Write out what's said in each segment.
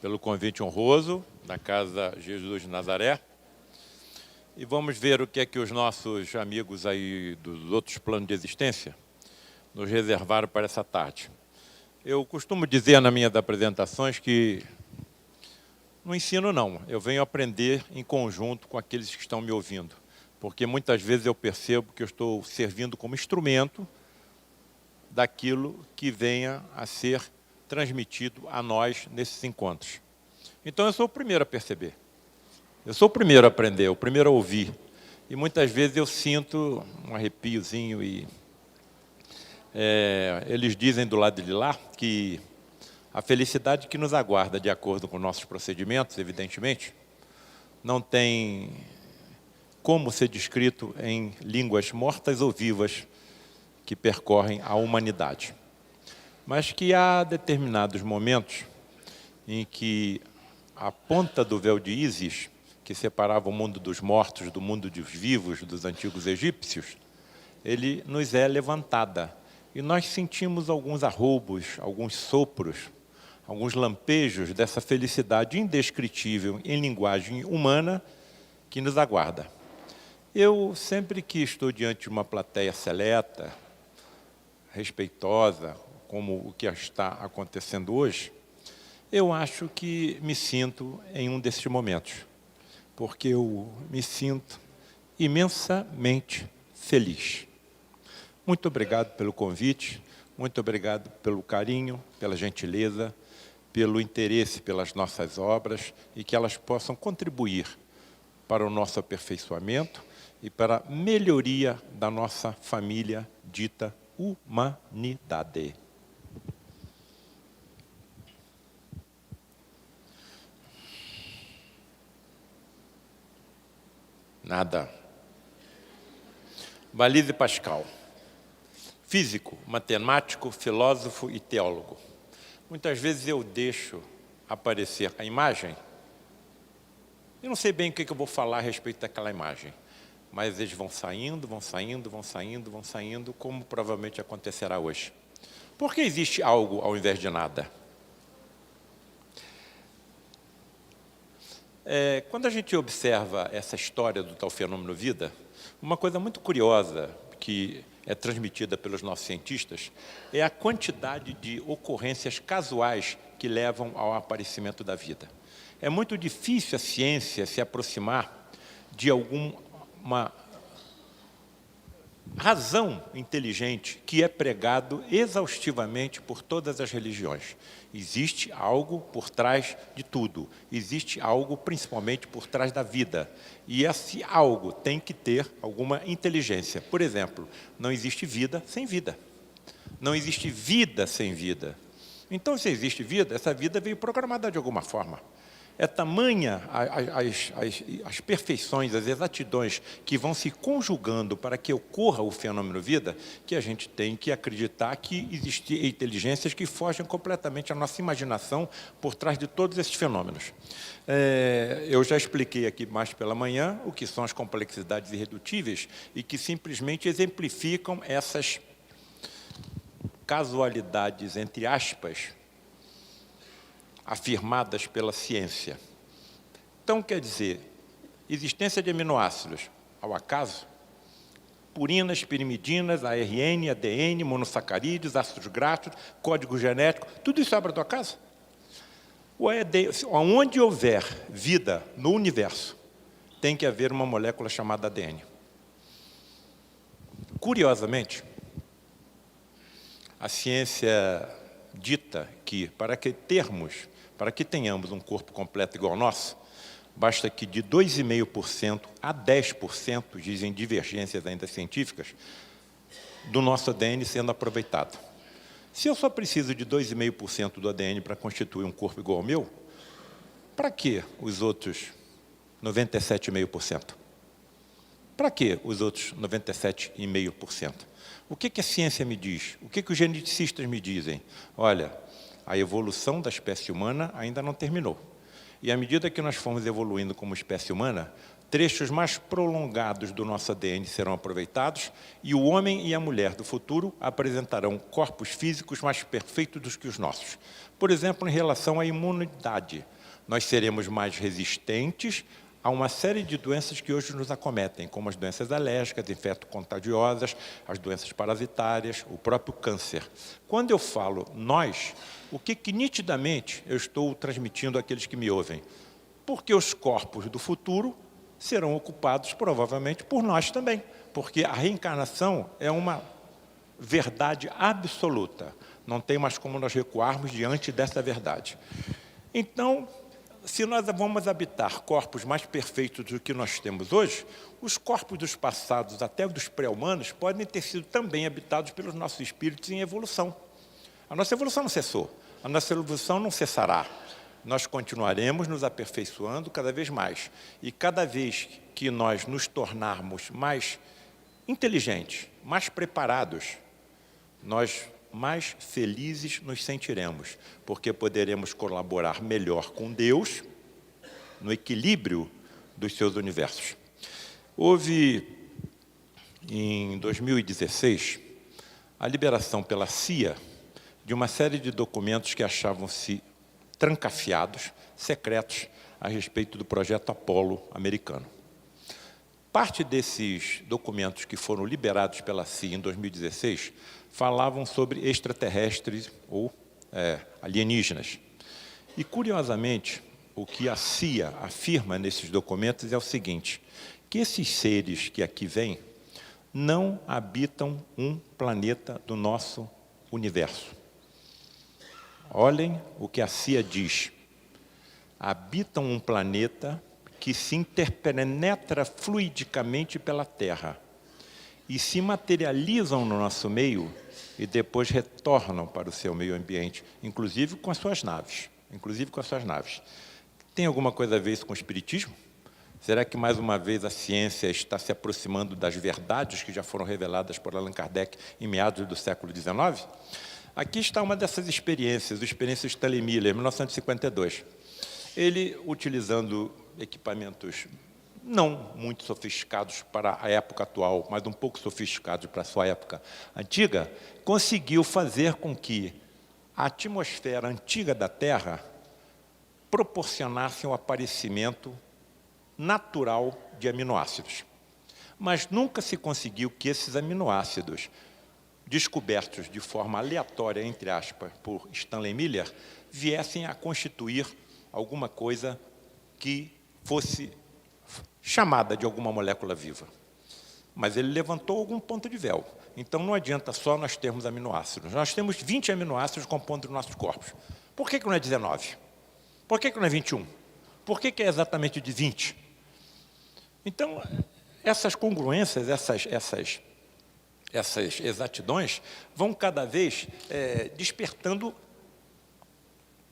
pelo convite honroso da Casa Jesus de Nazaré. E vamos ver o que é que os nossos amigos aí dos outros planos de existência nos reservaram para essa tarde. Eu costumo dizer nas minhas apresentações que no ensino não, eu venho aprender em conjunto com aqueles que estão me ouvindo, porque muitas vezes eu percebo que eu estou servindo como instrumento daquilo que venha a ser transmitido a nós nesses encontros. Então eu sou o primeiro a perceber, eu sou o primeiro a aprender, o primeiro a ouvir, e muitas vezes eu sinto um arrepiozinho e eles dizem do lado de lá que a felicidade que nos aguarda de acordo com nossos procedimentos, evidentemente, não tem como ser descrito em línguas mortas ou vivas que percorrem a humanidade. Mas que há determinados momentos em que a ponta do véu de Ísis, que separava o mundo dos mortos do mundo dos vivos, dos antigos egípcios, ele nos é levantada. E nós sentimos alguns arroubos, alguns sopros, alguns lampejos dessa felicidade indescritível em linguagem humana que nos aguarda. Eu, sempre que estou diante de uma plateia seleta, respeitosa, como o que está acontecendo hoje, eu acho que me sinto em um desses momentos, porque eu me sinto imensamente feliz. Muito obrigado pelo convite, muito obrigado pelo carinho, pela gentileza, pelo interesse pelas nossas obras e que elas possam contribuir para o nosso aperfeiçoamento e para a melhoria da nossa família dita humanidade. Nada. Blaise Pascal. Físico, matemático, filósofo e teólogo. Muitas vezes eu deixo aparecer a imagem, eu não sei bem o que eu vou falar a respeito daquela imagem, mas eles vão saindo, vão saindo, vão saindo, vão saindo, como provavelmente acontecerá hoje. Por que existe algo ao invés de nada? Quando a gente observa essa história do tal fenômeno vida, uma coisa muito curiosa que é transmitida pelos nossos cientistas, é a quantidade de ocorrências casuais que levam ao aparecimento da vida. É muito difícil a ciência se aproximar de alguma razão inteligente que é pregado exaustivamente por todas as religiões. Existe algo por trás de tudo, existe algo principalmente por trás da vida. E esse algo tem que ter alguma inteligência. Por exemplo, não existe vida sem vida. Não existe vida sem vida. Então, se existe vida, essa vida veio programada de alguma forma. É tamanha as perfeições, as exatidões que vão se conjugando para que ocorra o fenômeno vida, que a gente tem que acreditar que existem inteligências que fogem completamente à nossa imaginação por trás de todos esses fenômenos. Eu já expliquei aqui mais pela manhã o que são as complexidades irredutíveis e que simplesmente exemplificam essas casualidades, entre aspas, afirmadas pela ciência. Então, quer dizer, existência de aminoácidos ao acaso, purinas, pirimidinas, ARN, ADN, monossacarídeos, ácidos graxos, código genético, tudo isso é obra do acaso? Onde houver vida no universo, tem que haver uma molécula chamada ADN. Curiosamente, a ciência dita que para que tenhamos um corpo completo igual ao nosso, basta que de 2,5% a 10%, dizem divergências ainda científicas, do nosso ADN sendo aproveitado. Se eu só preciso de 2,5% do ADN para constituir um corpo igual ao meu, para que os outros 97,5%? Para que os outros 97,5%? O que a ciência me diz? O que os geneticistas me dizem? Olha, a evolução da espécie humana ainda não terminou. E à medida que nós formos evoluindo como espécie humana, trechos mais prolongados do nosso ADN serão aproveitados e o homem e a mulher do futuro apresentarão corpos físicos mais perfeitos do que os nossos. Por exemplo, em relação à imunidade. Nós seremos mais resistentes a uma série de doenças que hoje nos acometem, como as doenças alérgicas, infecto-contagiosas, as doenças parasitárias, o próprio câncer. Quando eu falo nós, o que nitidamente eu estou transmitindo àqueles que me ouvem? Porque os corpos do futuro serão ocupados provavelmente por nós também, porque a reencarnação é uma verdade absoluta. Não tem mais como nós recuarmos diante dessa verdade. Então, se nós vamos habitar corpos mais perfeitos do que nós temos hoje, os corpos dos passados, até dos pré-humanos, podem ter sido também habitados pelos nossos espíritos em evolução. A nossa evolução não cessou, a nossa evolução não cessará. Nós continuaremos nos aperfeiçoando cada vez mais. E cada vez que nós nos tornarmos mais inteligentes, mais preparados, nós mais felizes nos sentiremos, porque poderemos colaborar melhor com Deus no equilíbrio dos seus universos. Houve, em 2016, a liberação pela CIA de uma série de documentos que achavam-se trancafiados, secretos, a respeito do projeto Apollo americano. Parte desses documentos que foram liberados pela CIA em 2016 falavam sobre extraterrestres ou alienígenas. E, curiosamente, o que a CIA afirma nesses documentos é o seguinte, que esses seres que aqui vêm não habitam um planeta do nosso universo. Olhem o que a CIA diz. Habitam um planeta que se interpenetra fluidicamente pela Terra e se materializam no nosso meio e depois retornam para o seu meio ambiente, inclusive com as suas naves. Tem alguma coisa a ver isso com o espiritismo? Será que, mais uma vez, a ciência está se aproximando das verdades que já foram reveladas por Allan Kardec em meados do século XIX? Aqui está uma dessas experiências, a experiência de Stanley Miller, 1952. Ele, utilizando equipamentos não muito sofisticados para a época atual, mas um pouco sofisticados para a sua época antiga, conseguiu fazer com que a atmosfera antiga da Terra proporcionasse um aparecimento natural de aminoácidos. Mas nunca se conseguiu que esses aminoácidos, descobertos de forma aleatória, entre aspas, por Stanley Miller, viessem a constituir alguma coisa que fosse chamada de alguma molécula viva. Mas ele levantou algum ponto de véu. Então, não adianta só nós termos aminoácidos. Nós temos 20 aminoácidos compondo os nossos corpos. Por que não é 19? Por que não é 21? Por que é exatamente de 20? Então, essas congruências, essas exatidões vão cada vez despertando,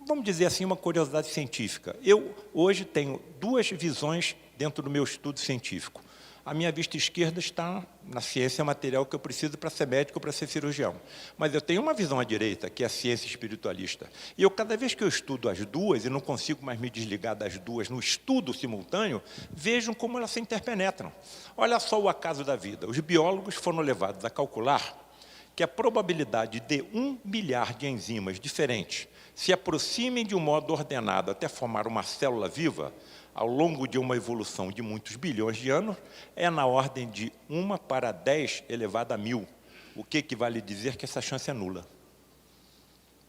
vamos dizer assim, uma curiosidade científica. Eu, hoje, tenho duas visões dentro do meu estudo científico. A minha vista esquerda está na ciência material que eu preciso para ser médico, para ser cirurgião. Mas eu tenho uma visão à direita, que é a ciência espiritualista. E eu, cada vez que eu estudo as duas, e não consigo mais me desligar das duas no estudo simultâneo, vejo como elas se interpenetram. Olha só o acaso da vida. Os biólogos foram levados a calcular que a probabilidade de 1 bilhar de enzimas diferentes se aproximem de um modo ordenado até formar uma célula viva, ao longo de uma evolução de muitos bilhões de anos, é na ordem de 1 para 10 elevado a 1000, o que equivale a dizer que essa chance é nula.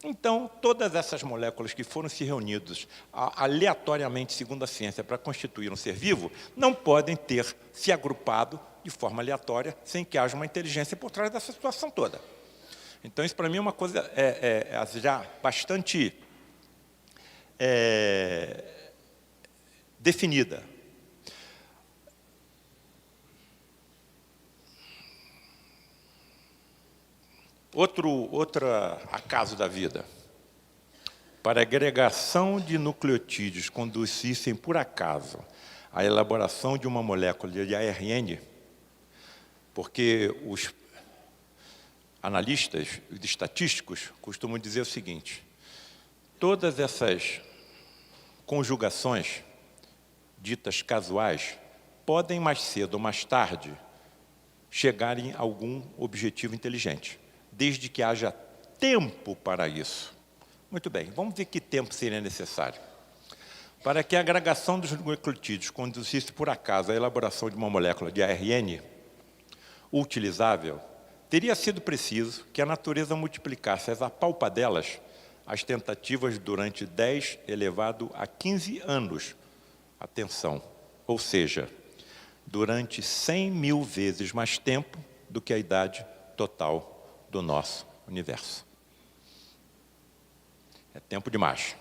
Então, todas essas moléculas que foram se reunidas aleatoriamente, segundo a ciência, para constituir um ser vivo, não podem ter se agrupado de forma aleatória, sem que haja uma inteligência por trás dessa situação toda. Então, isso para mim é uma coisa já bastante definida. Outro acaso da vida. Para a agregação de nucleotídeos conduzissem, por acaso, à elaboração de uma molécula de ARN, porque os analistas, os estatísticos, costumam dizer o seguinte, todas essas conjugações ditas casuais, podem mais cedo ou mais tarde chegarem a algum objetivo inteligente, desde que haja tempo para isso. Muito bem, vamos ver que tempo seria necessário. Para que a agregação dos nucleotídeos conduzisse, por acaso, à elaboração de uma molécula de ARN utilizável, teria sido preciso que a natureza multiplicasse as apalpadelas as tentativas durante 10 elevado a 15 anos. Atenção, ou seja, durante 100 mil vezes mais tempo do que a idade total do nosso universo. É tempo demais.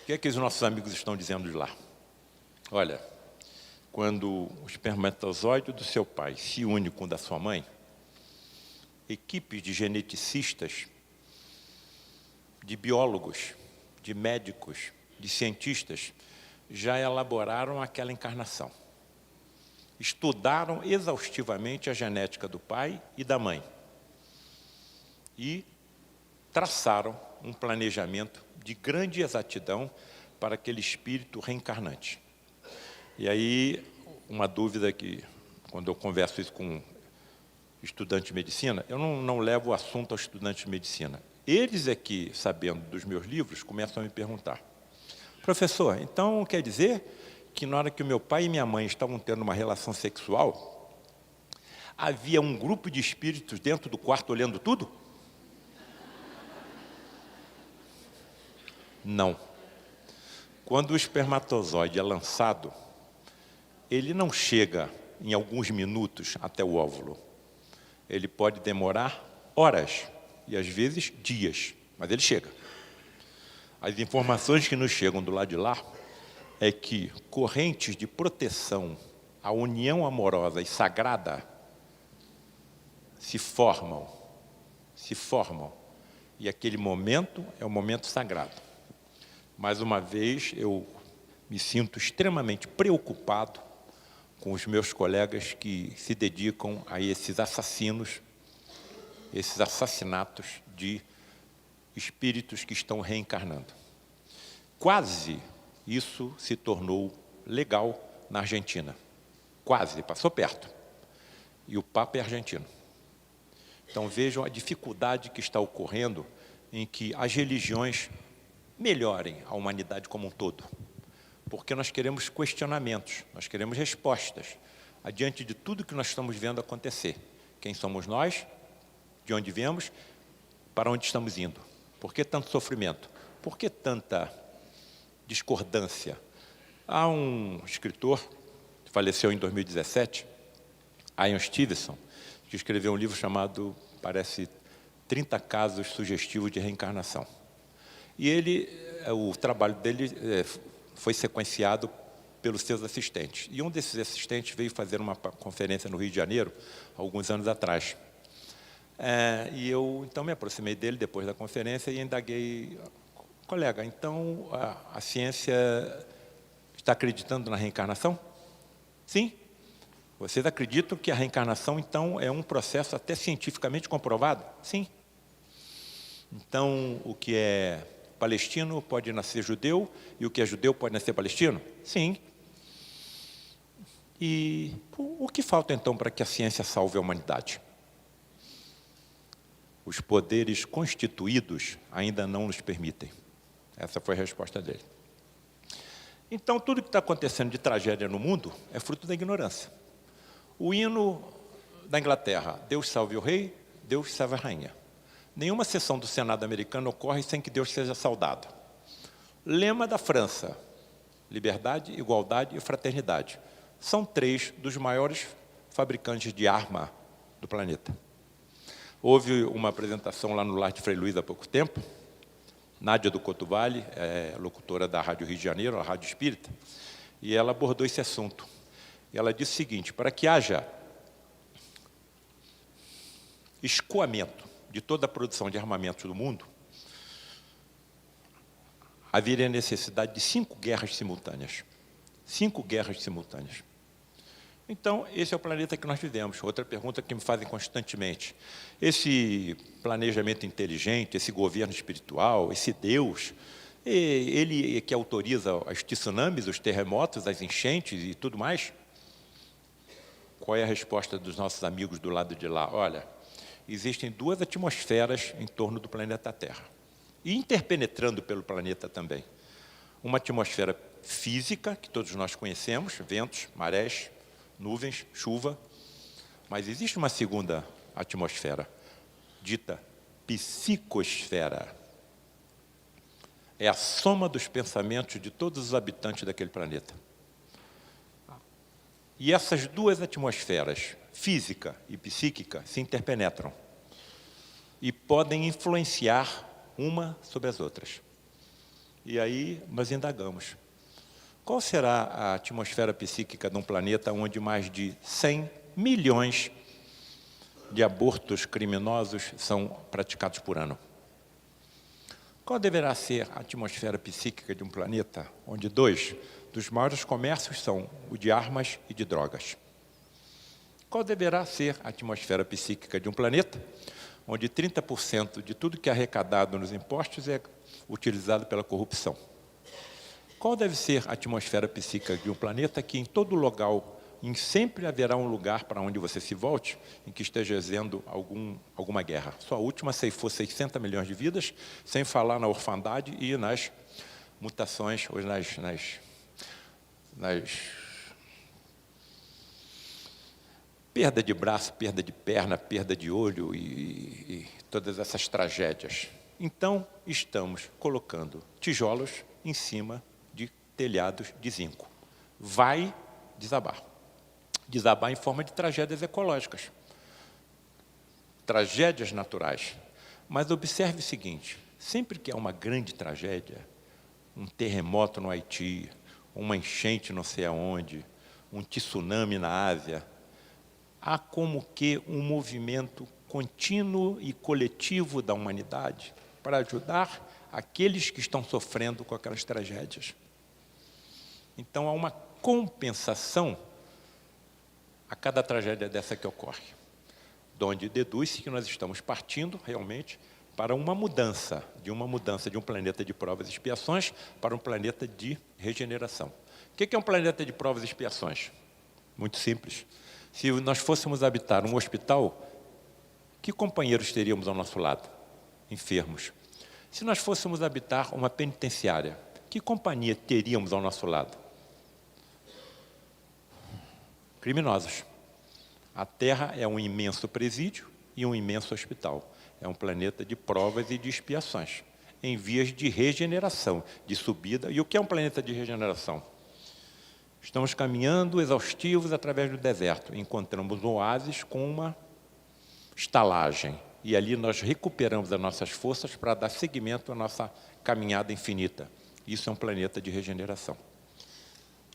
O que é que os nossos amigos estão dizendo de lá? Olha, quando o espermatozoide do seu pai se une com o da sua mãe, equipes de geneticistas, de biólogos, de médicos, de cientistas, já elaboraram aquela encarnação. Estudaram exaustivamente a genética do pai e da mãe e traçaram um planejamento de grande exatidão para aquele espírito reencarnante. E aí, uma dúvida que, quando eu converso isso com estudante de medicina, eu não levo o assunto ao estudante de medicina. Eles é que, sabendo dos meus livros, começam a me perguntar: professor, então quer dizer que na hora que o meu pai e minha mãe estavam tendo uma relação sexual, havia um grupo de espíritos dentro do quarto olhando tudo? Não. Quando o espermatozoide é lançado, ele não chega em alguns minutos até o óvulo. Ele pode demorar horas e, às vezes, dias, mas ele chega. As informações que nos chegam do lado de lá é que correntes de proteção à união amorosa e sagrada se formam, e aquele momento é o momento sagrado. Mais uma vez, eu me sinto extremamente preocupado com os meus colegas que se dedicam a esses assassinos, esses assassinatos de espíritos que estão reencarnando. Quase isso se tornou legal na Argentina. Quase, passou perto. E o Papa é argentino. Então vejam a dificuldade que está ocorrendo em que as religiões melhorem a humanidade como um todo. Porque nós queremos questionamentos, nós queremos respostas, adiante de tudo que nós estamos vendo acontecer. Quem somos nós? De onde viemos? Para onde estamos indo? Por que tanto sofrimento? Por que tanta discordância? Há um escritor, que faleceu em 2017, Ian Stevenson, que escreveu um livro chamado, parece, 30 casos sugestivos de reencarnação. E o trabalho dele foi sequenciado pelos seus assistentes. E um desses assistentes veio fazer uma conferência no Rio de Janeiro, alguns anos atrás. E eu, então, me aproximei dele depois da conferência e indaguei: colega, então a ciência está acreditando na reencarnação? Sim. Vocês acreditam que a reencarnação, então, é um processo até cientificamente comprovado? Sim. Então, o que é palestino pode nascer judeu, e o que é judeu pode nascer palestino? Sim. E o que falta, então, para que a ciência salve a humanidade? Os poderes constituídos ainda não nos permitem. Essa foi a resposta dele. Então, tudo que está acontecendo de tragédia no mundo é fruto da ignorância. O hino da Inglaterra: Deus salve o rei, Deus salve a rainha. Nenhuma sessão do Senado americano ocorre sem que Deus seja saudado. Lema da França: liberdade, igualdade e fraternidade. São 3 dos maiores fabricantes de arma do planeta. Houve uma apresentação lá no Lar de Frei Luís há pouco tempo. Nádia do Couto Vale, locutora da Rádio Rio de Janeiro, a Rádio Espírita, e ela abordou esse assunto. E ela disse o seguinte: para que haja escoamento de toda a produção de armamentos do mundo, haveria necessidade de 5 guerras simultâneas. 5 guerras simultâneas. Então, esse é o planeta que nós vivemos. Outra pergunta que me fazem constantemente: esse planejamento inteligente, esse governo espiritual, esse Deus, ele que autoriza os tsunamis, os terremotos, as enchentes e tudo mais? Qual é a resposta dos nossos amigos do lado de lá? Olha, existem 2 atmosferas em torno do planeta Terra. e interpenetrando pelo planeta também. Uma atmosfera física, que todos nós conhecemos, ventos, marés, nuvens, chuva, mas existe uma segunda atmosfera, dita psicosfera. É a soma dos pensamentos de todos os habitantes daquele planeta. E essas duas atmosferas, física e psíquica, se interpenetram e podem influenciar uma sobre as outras. E aí nós indagamos. Qual será a atmosfera psíquica de um planeta onde mais de 100 milhões de abortos criminosos são praticados por ano? Qual deverá ser a atmosfera psíquica de um planeta onde 2 dos maiores comércios são o de armas e de drogas? Qual deverá ser a atmosfera psíquica de um planeta onde 30% de tudo que é arrecadado nos impostos é utilizado pela corrupção? Qual deve ser a atmosfera psíquica de um planeta que em todo local, sempre haverá um lugar para onde você se volte, em que esteja exercendo alguma guerra? Só a última ceifou 600 milhões de vidas, sem falar na orfandade e nas mutações, ou nas perda de braço, perda de perna, perda de olho e todas essas tragédias. Então, estamos colocando tijolos em cima de telhados de zinco. Vai desabar. Desabar em forma de tragédias ecológicas, tragédias naturais. Mas observe o seguinte, sempre que há uma grande tragédia, um terremoto no Haiti, uma enchente não sei aonde, um tsunami na Ásia, há como que um movimento contínuo e coletivo da humanidade para ajudar aqueles que estão sofrendo com aquelas tragédias. Então, há uma compensação a cada tragédia dessa que ocorre, de onde deduz-se que nós estamos partindo realmente para uma mudança de um planeta de provas e expiações para um planeta de regeneração. O que é um planeta de provas e expiações? Muito simples. Se nós fôssemos habitar um hospital, que companheiros teríamos ao nosso lado? Enfermos. Se nós fôssemos habitar uma penitenciária, que companhia teríamos ao nosso lado? Criminosos. A Terra é um imenso presídio e um imenso hospital. É um planeta de provas e de expiações, em vias de regeneração, de subida. E o que é um planeta de regeneração? Estamos caminhando exaustivos através do deserto. Encontramos um oásis com uma estalagem. E ali nós recuperamos as nossas forças para dar seguimento à nossa caminhada infinita. Isso é um planeta de regeneração.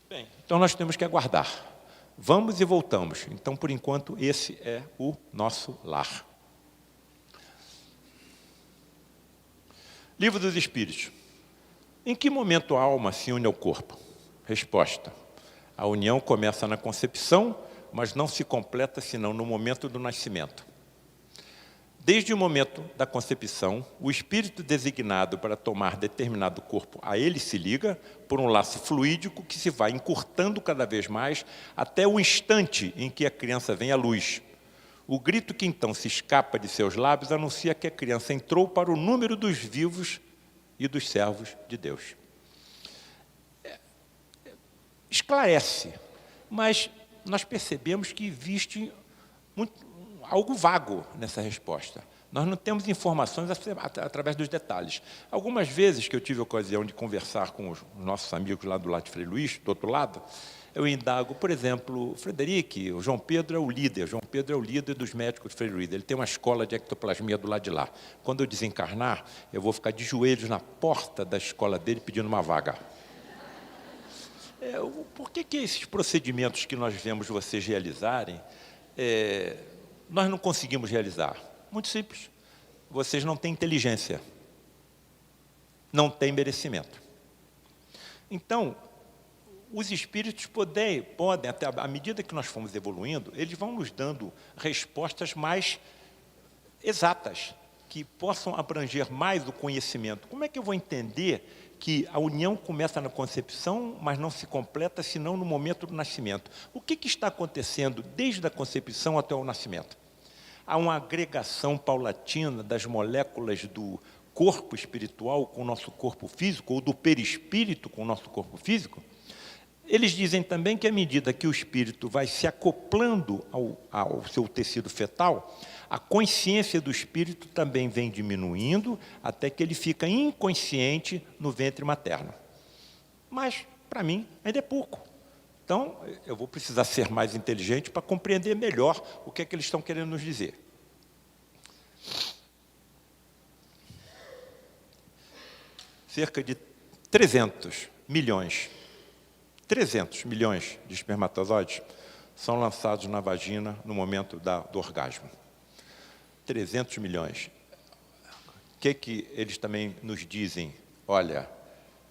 Bem, então nós temos que aguardar. Vamos e voltamos. Então, por enquanto, esse é o nosso lar. Livro dos Espíritos. Em que momento a alma se une ao corpo? Resposta. A união começa na concepção, mas não se completa senão no momento do nascimento. Desde o momento da concepção, o espírito designado para tomar determinado corpo a ele se liga por um laço fluídico que se vai encurtando cada vez mais até o instante em que a criança vem à luz. O grito que então se escapa de seus lábios anuncia que a criança entrou para o número dos vivos e dos servos de Deus. Esclarece, mas nós percebemos que existe algo vago nessa resposta. Nós não temos informações através dos detalhes. Algumas vezes que eu tive a ocasião de conversar com os nossos amigos lá do lado de Frei Luís, do outro lado, eu indago, por exemplo, Frederic, o João Pedro é o líder, João Pedro é o líder dos médicos de Frei Luís, ele tem uma escola de ectoplasmia do lado de lá. Quando eu desencarnar, eu vou ficar de joelhos na porta da escola dele pedindo uma vaga. Por que esses procedimentos que nós vemos vocês realizarem, nós não conseguimos realizar? Muito simples. Vocês não têm inteligência. Não têm merecimento. Então, os espíritos podem, até à medida que nós fomos evoluindo, eles vão nos dando respostas mais exatas, que possam abranger mais o conhecimento. Como é que eu vou entender que a união começa na concepção, mas não se completa senão no momento do nascimento? O que está acontecendo desde a concepção até o nascimento? Há uma agregação paulatina das moléculas do corpo espiritual com o nosso corpo físico, ou do perispírito com o nosso corpo físico, eles dizem também que à medida que o espírito vai se acoplando ao seu tecido fetal, a consciência do espírito também vem diminuindo até que ele fica inconsciente no ventre materno. Mas, para mim, ainda é pouco. Então, eu vou precisar ser mais inteligente para compreender melhor o que é que eles estão querendo nos dizer. Cerca de 300 milhões de espermatozoides são lançados na vagina no momento do orgasmo. 300 milhões. O que eles também nos dizem? Olha,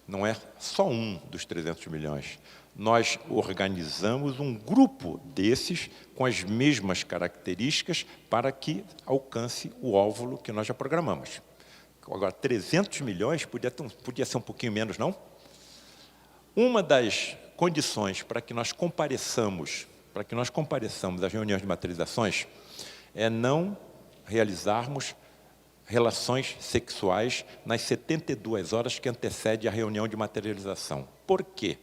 não é só um dos 300 milhões. Nós organizamos um grupo desses com as mesmas características para que alcance o óvulo que nós já programamos. Agora, 300 milhões podia ser um pouquinho menos, não? Uma das condições para que nós compareçamos às reuniões de materializações é não realizarmos relações sexuais nas 72 horas que antecedem a reunião de materialização. Por quê?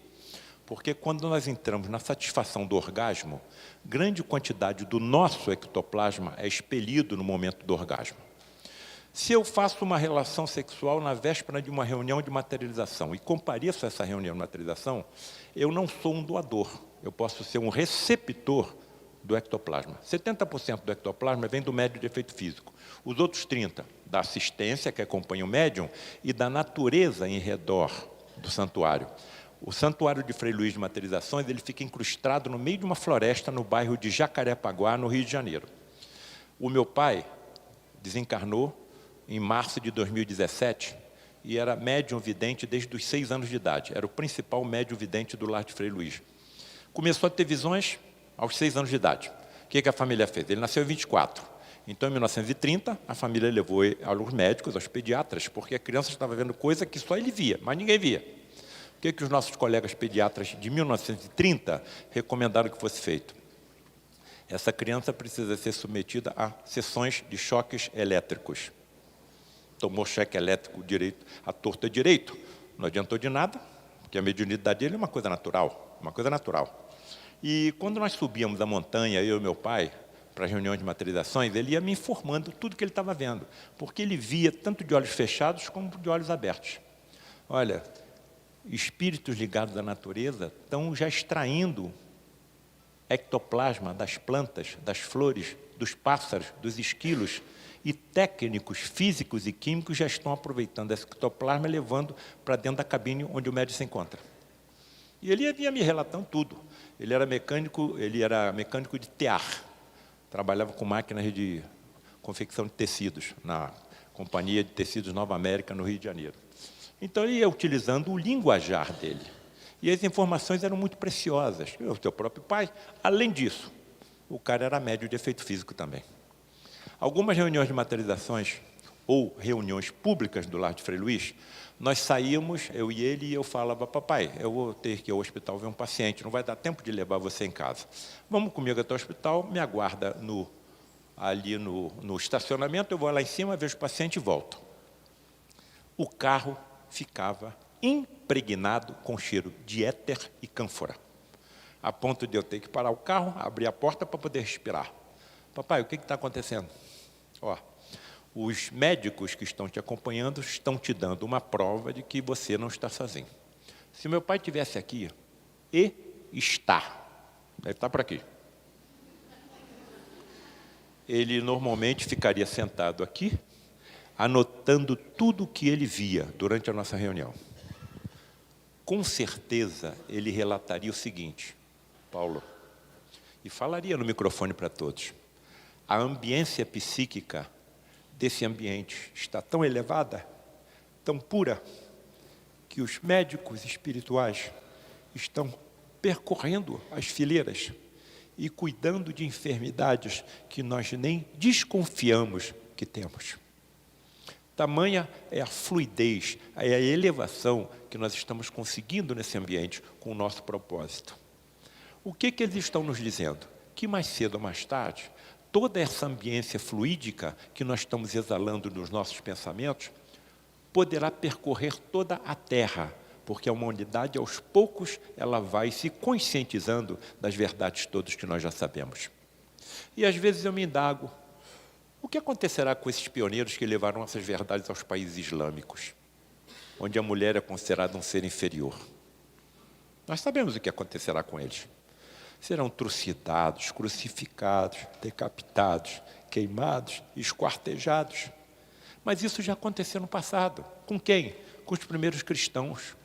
Porque quando nós entramos na satisfação do orgasmo, grande quantidade do nosso ectoplasma é expelido no momento do orgasmo. Se eu faço uma relação sexual na véspera de uma reunião de materialização e compareço a essa reunião de materialização, eu não sou um doador, eu posso ser um receptor do ectoplasma. 70% do ectoplasma vem do médium de efeito físico. Os outros 30% da assistência que acompanha o médium e da natureza em redor do santuário. O santuário de Frei Luís de Materializações, ele fica incrustado no meio de uma floresta no bairro de Jacarepaguá, no Rio de Janeiro. O meu pai desencarnou em março de 2017 e era médium vidente desde os 6 anos de idade. Era o principal médium vidente do lar de Frei Luís. Começou a ter visões aos 6 anos de idade. O que a família fez? Ele nasceu em 24. Então, em 1930, a família levou aos médicos, aos pediatras, porque a criança estava vendo coisa que só ele via, mas ninguém via. O que os nossos colegas pediatras de 1930 recomendaram que fosse feito? Essa criança precisa ser submetida a sessões de choques elétricos. Tomou choque elétrico direito, à torta direito, não adiantou de nada, porque a mediunidade dele é uma coisa natural, E quando nós subíamos a montanha, eu e meu pai, para as reuniões de materializações, ele ia me informando tudo que ele estava vendo, porque ele via tanto de olhos fechados como de olhos abertos. Olha, espíritos ligados à natureza estão já extraindo ectoplasma das plantas, das flores, dos pássaros, dos esquilos, e técnicos físicos e químicos já estão aproveitando esse ectoplasma e levando para dentro da cabine onde o médium se encontra. E ele ia me relatando tudo. Ele era mecânico de tear, trabalhava com máquinas de confecção de tecidos, na Companhia de Tecidos Nova América, no Rio de Janeiro. Então, ele ia utilizando o linguajar dele. E as informações eram muito preciosas. O teu próprio pai, além disso, o cara era médium de efeito físico também. Algumas reuniões de materializações, ou reuniões públicas do lar de Frei Luís, nós saíamos, eu e ele, e eu falava, papai, eu vou ter que ir ao hospital ver um paciente, não vai dar tempo de levar você em casa. Vamos comigo até o hospital, me aguarda ali no estacionamento, eu vou lá em cima, vejo o paciente e volto. O carro ficava impregnado com cheiro de éter e cânfora, a ponto de eu ter que parar o carro, abrir a porta para poder respirar. Papai, o que está acontecendo? Os médicos que estão te acompanhando estão te dando uma prova de que você não está sozinho. Se meu pai estivesse aqui, deve estar por aqui. Ele normalmente ficaria sentado aqui, anotando tudo o que ele via durante a nossa reunião. Com certeza, ele relataria o seguinte, Paulo, e falaria no microfone para todos, a ambiência psíquica desse ambiente está tão elevada, tão pura, que os médicos espirituais estão percorrendo as fileiras e cuidando de enfermidades que nós nem desconfiamos que temos. Tamanha é a fluidez, é a elevação que nós estamos conseguindo nesse ambiente com o nosso propósito. O que eles estão nos dizendo? Que mais cedo ou mais tarde, toda essa ambiência fluídica que nós estamos exalando nos nossos pensamentos, poderá percorrer toda a Terra, porque a humanidade, aos poucos, ela vai se conscientizando das verdades todas que nós já sabemos. E às vezes eu me indago, o que acontecerá com esses pioneiros que levaram essas verdades aos países islâmicos, onde a mulher é considerada um ser inferior? Nós sabemos o que acontecerá com eles. Serão trucidados, crucificados, decapitados, queimados, esquartejados. Mas isso já aconteceu no passado. Com quem? Com os primeiros cristãos.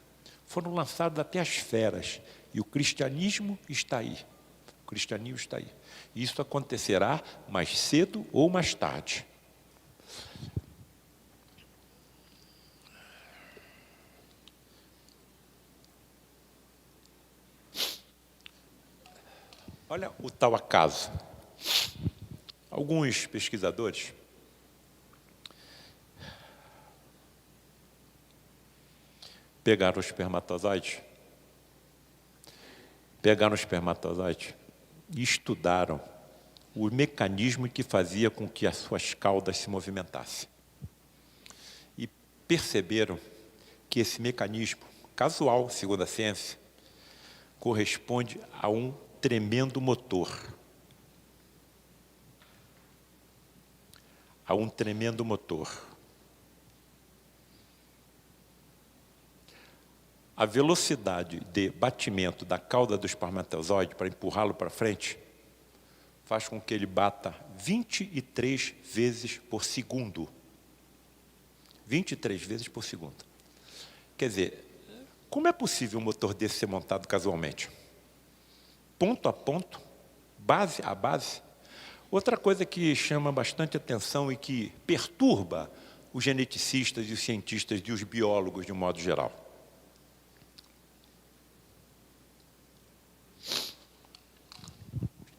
Foram lançados até as feras. E o cristianismo está aí. O cristianismo está aí. E isso acontecerá mais cedo ou mais tarde. Olha o tal acaso. Alguns pesquisadores pegaram o espermatozoide e estudaram o mecanismo que fazia com que as suas caudas se movimentassem. E perceberam que esse mecanismo, casual, segundo a ciência, corresponde a um tremendo motor. A um tremendo motor. A velocidade de batimento da cauda do espermatozoide para empurrá-lo para frente faz com que ele bata 23 vezes por segundo. 23 vezes por segundo. Quer dizer, como é possível um motor desse ser montado casualmente? Ponto a ponto, base a base. Outra coisa que chama bastante atenção e que perturba os geneticistas e os cientistas e os biólogos de um modo geral.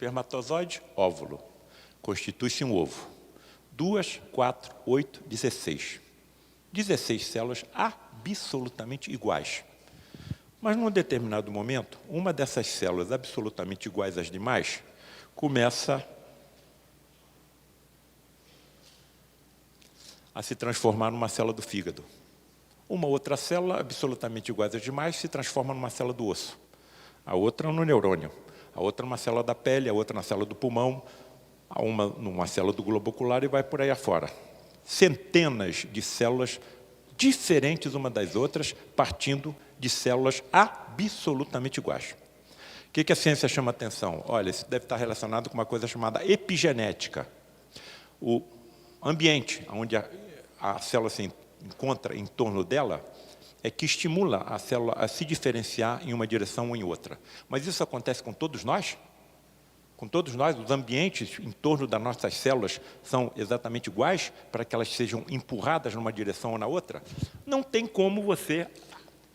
Espermatozoide, óvulo. Constitui-se um ovo. 2, 4, 8, 16. 16 células absolutamente iguais. Mas, num determinado momento, uma dessas células absolutamente iguais às demais começa a se transformar numa célula do fígado. Uma outra célula, absolutamente igual às demais, se transforma numa célula do osso. A outra no neurônio. A outra numa célula da pele, a outra na célula do pulmão, a uma numa célula do globo ocular e vai por aí afora. Centenas de células diferentes uma das outras, partindo de células absolutamente iguais. O que a ciência chama atenção? Olha, isso deve estar relacionado com uma coisa chamada epigenética. O ambiente onde a célula se encontra em torno dela é que estimula a célula a se diferenciar em uma direção ou em outra. Mas isso acontece com todos nós? Com todos nós, os ambientes em torno das nossas células são exatamente iguais para que elas sejam empurradas numa direção ou na outra? Não tem como você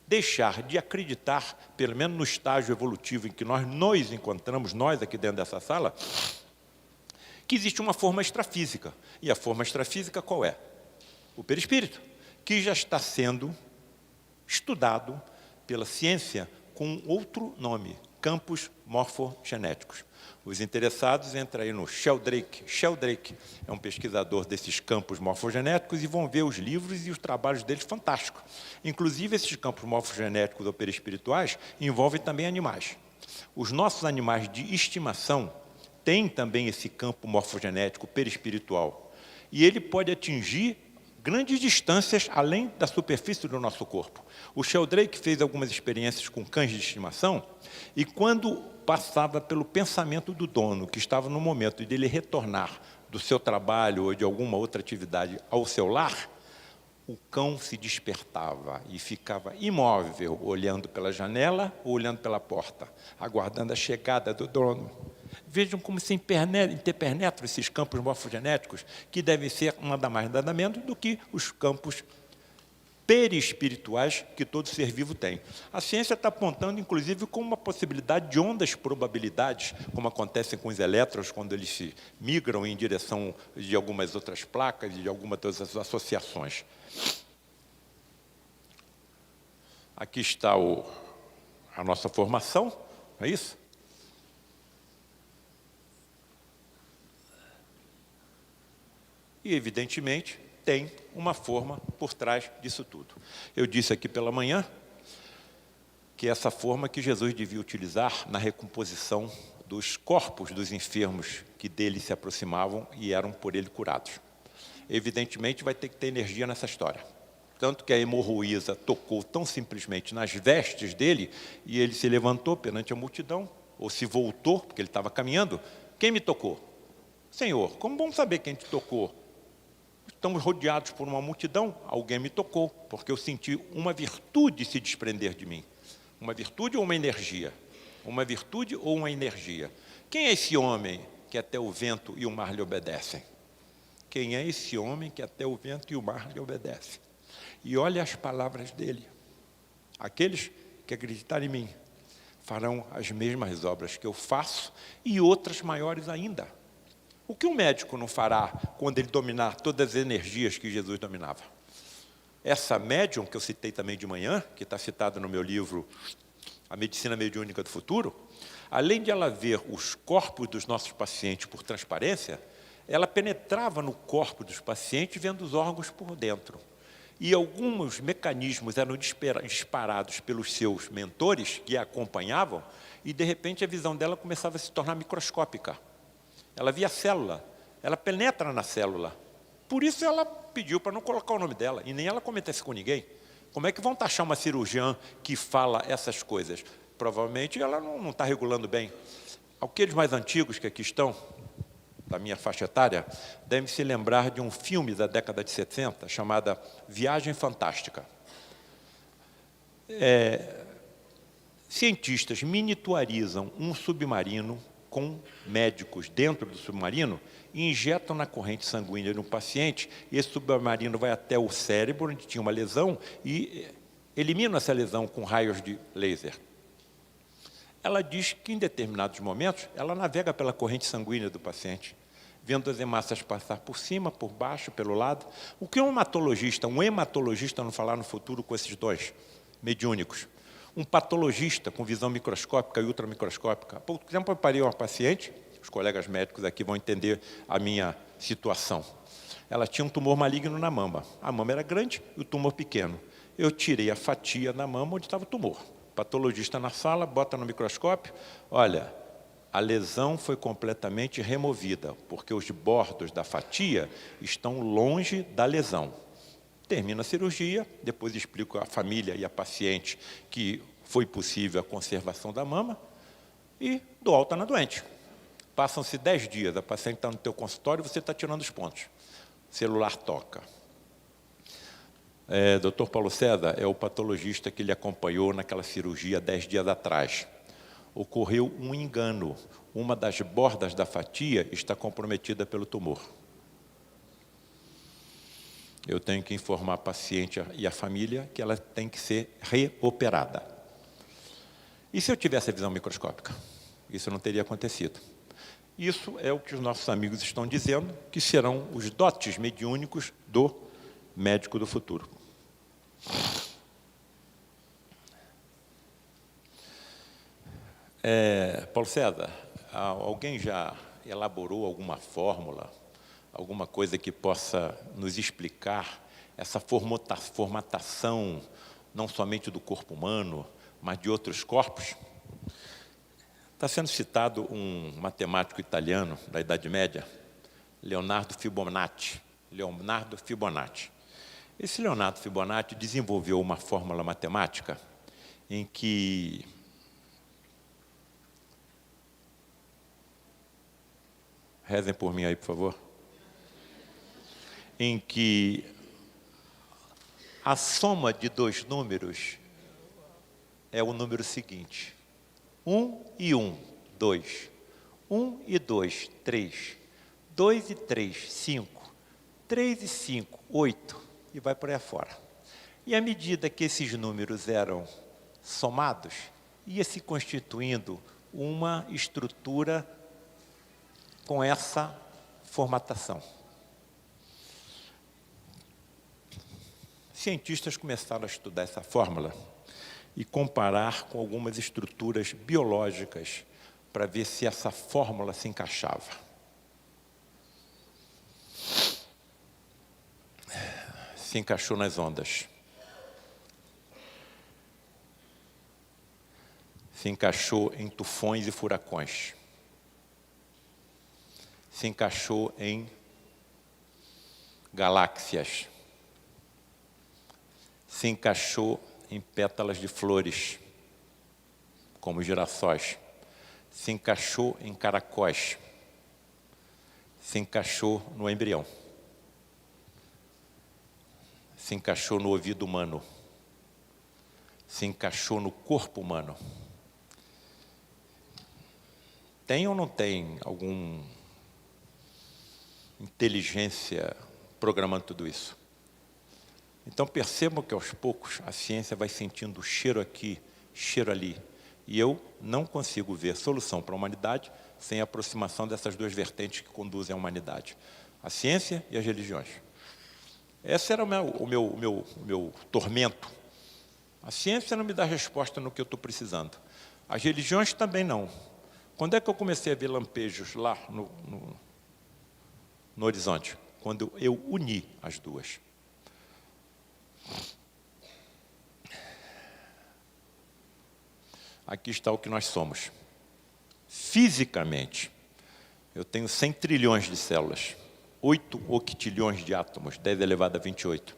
deixar de acreditar, pelo menos no estágio evolutivo em que nós nos encontramos, nós aqui dentro dessa sala, que existe uma forma extrafísica. E a forma extrafísica qual é? O perispírito, que já está sendo estudado pela ciência com outro nome, campos morfogenéticos. Os interessados entram aí no Sheldrake. Sheldrake é um pesquisador desses campos morfogenéticos e vão ver os livros e os trabalhos deles fantásticos. Inclusive, esses campos morfogenéticos ou perispirituais envolvem também animais. Os nossos animais de estimação têm também esse campo morfogenético perispiritual. E ele pode atingir grandes distâncias além da superfície do nosso corpo. O Sheldrake fez algumas experiências com cães de estimação e quando passava pelo pensamento do dono, que estava no momento de ele retornar do seu trabalho ou de alguma outra atividade ao seu lar, o cão se despertava e ficava imóvel, olhando pela janela ou olhando pela porta, aguardando a chegada do dono. Vejam como se interpenetram esses campos morfogenéticos, que devem ser nada mais nada menos do que os campos perispirituais que todo ser vivo tem. A ciência está apontando, inclusive, como uma possibilidade de ondas probabilidades, como acontecem com os elétrons, quando eles se migram em direção de algumas outras placas e de algumas outras associações. Aqui está a nossa formação, não é isso? E, evidentemente, tem uma forma por trás disso tudo. Eu disse aqui pela manhã que essa forma que Jesus devia utilizar na recomposição dos corpos dos enfermos que dele se aproximavam e eram por ele curados. Evidentemente, vai ter que ter energia nessa história. Tanto que a hemorroísa tocou tão simplesmente nas vestes dele, e ele se levantou perante a multidão, ou se voltou, porque ele estava caminhando. Quem me tocou? Senhor, como vamos saber quem te tocou? Estamos rodeados por uma multidão, alguém me tocou, porque eu senti uma virtude se desprender de mim. Uma virtude ou uma energia? Uma virtude ou uma energia? Quem é esse homem que até o vento e o mar lhe obedecem? Quem é esse homem que até o vento e o mar lhe obedecem? E olha as palavras dele. Aqueles que acreditarem em mim farão as mesmas obras que eu faço e outras maiores ainda. O que um médico não fará quando ele dominar todas as energias que Jesus dominava? Essa médium que eu citei também de manhã, que está citada no meu livro A Medicina Mediúnica do Futuro, além de ela ver os corpos dos nossos pacientes por transparência, ela penetrava no corpo dos pacientes vendo os órgãos por dentro. E alguns mecanismos eram disparados pelos seus mentores que a acompanhavam, e de repente a visão dela começava a se tornar microscópica. Ela via a célula, ela penetra na célula. Por isso ela pediu para não colocar o nome dela, e nem ela comenta isso com ninguém. Como é que vão taxar uma cirurgiã que fala essas coisas? Provavelmente ela não está regulando bem. Aqueles mais antigos que aqui estão, da minha faixa etária, devem se lembrar de um filme da década de 70, chamada Viagem Fantástica. Cientistas miniaturizam um submarino com médicos dentro do submarino e injetam na corrente sanguínea de um paciente, e esse submarino vai até o cérebro, onde tinha uma lesão, e elimina essa lesão com raios de laser. Ela diz que, em determinados momentos, ela navega pela corrente sanguínea do paciente, vendo as hemácias passar por cima, por baixo, pelo lado. O que um hematologista não falar no futuro com esses dois mediúnicos? Um patologista com visão microscópica e ultramicroscópica. Há pouco tempo eu parei uma paciente, os colegas médicos aqui vão entender a minha situação. Ela tinha um tumor maligno na mama. A mama era grande e o tumor pequeno. Eu tirei a fatia da mama onde estava o tumor. O patologista na sala, bota no microscópio, olha, a lesão foi completamente removida, porque os bordos da fatia estão longe da lesão. Termina a cirurgia, depois explico à família e à paciente que foi possível a conservação da mama e dou alta na doente. Passam-se 10 dias, a paciente está no teu consultório e você está tirando os pontos. O celular toca. Dr. Paulo César é o patologista que lhe acompanhou naquela cirurgia 10 dias atrás. Ocorreu um engano. Uma das bordas da fatia está comprometida pelo tumor. Eu tenho que informar a paciente e a família que ela tem que ser reoperada. E se eu tivesse a visão microscópica? Isso não teria acontecido. Isso é o que os nossos amigos estão dizendo, que serão os dotes mediúnicos do médico do futuro. Paulo César, alguém já elaborou alguma fórmula, alguma coisa que possa nos explicar essa formatação, não somente do corpo humano, mas de outros corpos? Está sendo citado um matemático italiano da Idade Média, Leonardo Fibonacci. Esse Leonardo Fibonacci desenvolveu uma fórmula matemática em que rezem por mim aí, por favor. Em que a soma de dois números é o número seguinte: 1 e 1, 2. 1 e 2, 3. 2 e 3, 5. 3 e 5, 8. E vai por aí afora. E à medida que esses números eram somados, ia se constituindo uma estrutura com essa formatação. Cientistas começaram a estudar essa fórmula e comparar com algumas estruturas biológicas para ver se essa fórmula se encaixava. se encaixou nas ondas. Se encaixou em tufões e furacões. Se encaixou em galáxias. Se encaixou em pétalas de flores, como girassóis. Se encaixou em caracóis. Se encaixou no embrião. Se encaixou no ouvido humano. Se encaixou no corpo humano. Tem ou não tem alguma inteligência programando tudo isso? Então percebam que aos poucos a ciência vai sentindo cheiro aqui, cheiro ali. E eu não consigo ver solução para a humanidade sem a aproximação dessas duas vertentes que conduzem à humanidade. A ciência e as religiões. Esse era o meu tormento. A ciência não me dá resposta no que eu estou precisando. As religiões também não. Quando é que eu comecei a ver lampejos lá no horizonte? Quando eu uni as duas. Aqui está o que nós somos. Fisicamente, eu tenho 100 trilhões de células, 8 octilhões de átomos, 10 elevado a 28.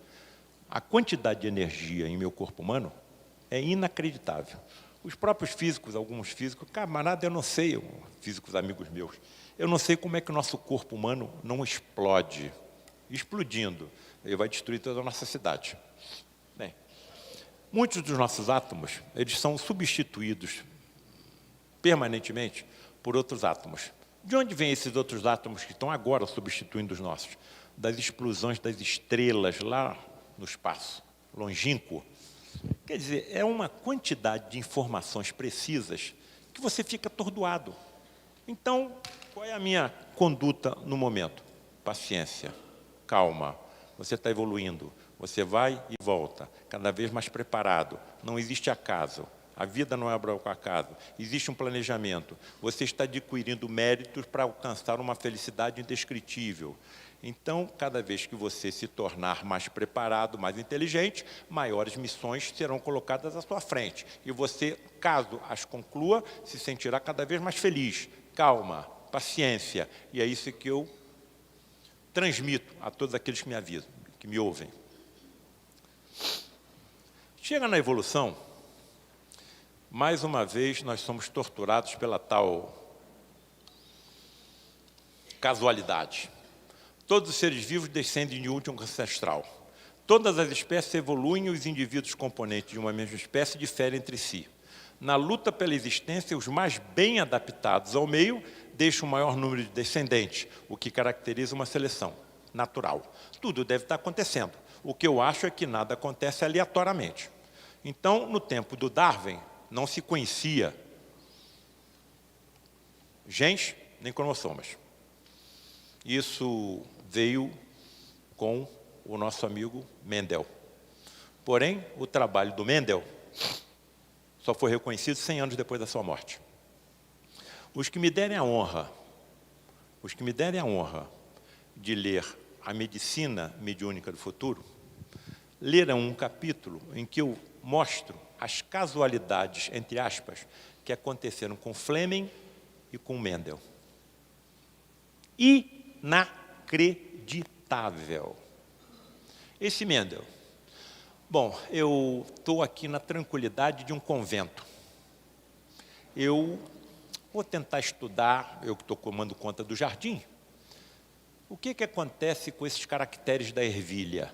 A quantidade de energia em meu corpo humano é inacreditável. Os próprios físicos, alguns físicos, camarada, eu não sei, físicos amigos meus, eu não sei como é que o nosso corpo humano não explode. Explodindo, ele vai destruir toda a nossa cidade. Bem, muitos dos nossos átomos, eles são substituídos permanentemente por outros átomos. De onde vêm esses outros átomos que estão agora substituindo os nossos? Das explosões das estrelas lá no espaço longínquo. Quer dizer, é uma quantidade de informações precisas que você fica atordoado. Então, qual é a minha conduta no momento? Paciência, calma, você está evoluindo, você vai e volta, cada vez mais preparado, não existe acaso, a vida não é obra ao acaso, existe um planejamento, você está adquirindo méritos para alcançar uma felicidade indescritível. Então, cada vez que você se tornar mais preparado, mais inteligente, maiores missões serão colocadas à sua frente. E você, caso as conclua, se sentirá cada vez mais feliz. Calma, paciência. E é isso que eu transmito a todos aqueles que me avisam, que me ouvem. Chega na evolução, mais uma vez nós somos torturados pela tal casualidade. Todos os seres vivos descendem de um último ancestral. Todas as espécies evoluem e os indivíduos componentes de uma mesma espécie diferem entre si. Na luta pela existência, os mais bem adaptados ao meio deixam o maior número de descendentes, o que caracteriza uma seleção natural. Tudo deve estar acontecendo. O que eu acho é que nada acontece aleatoriamente. Então, no tempo do Darwin, não se conhecia genes nem cromossomas. Isso veio com o nosso amigo Mendel. Porém, o trabalho do Mendel só foi reconhecido 100 anos depois da sua morte. Os que me derem a honra de ler A Medicina Mediúnica do Futuro, leram um capítulo em que eu mostro as casualidades, entre aspas, que aconteceram com Fleming e com Mendel. Inacreditável. Esse Mendel. Bom, eu estou aqui na tranquilidade de um convento. Eu vou tentar estudar, eu que estou tomando conta do jardim, o que acontece com esses caracteres da ervilha.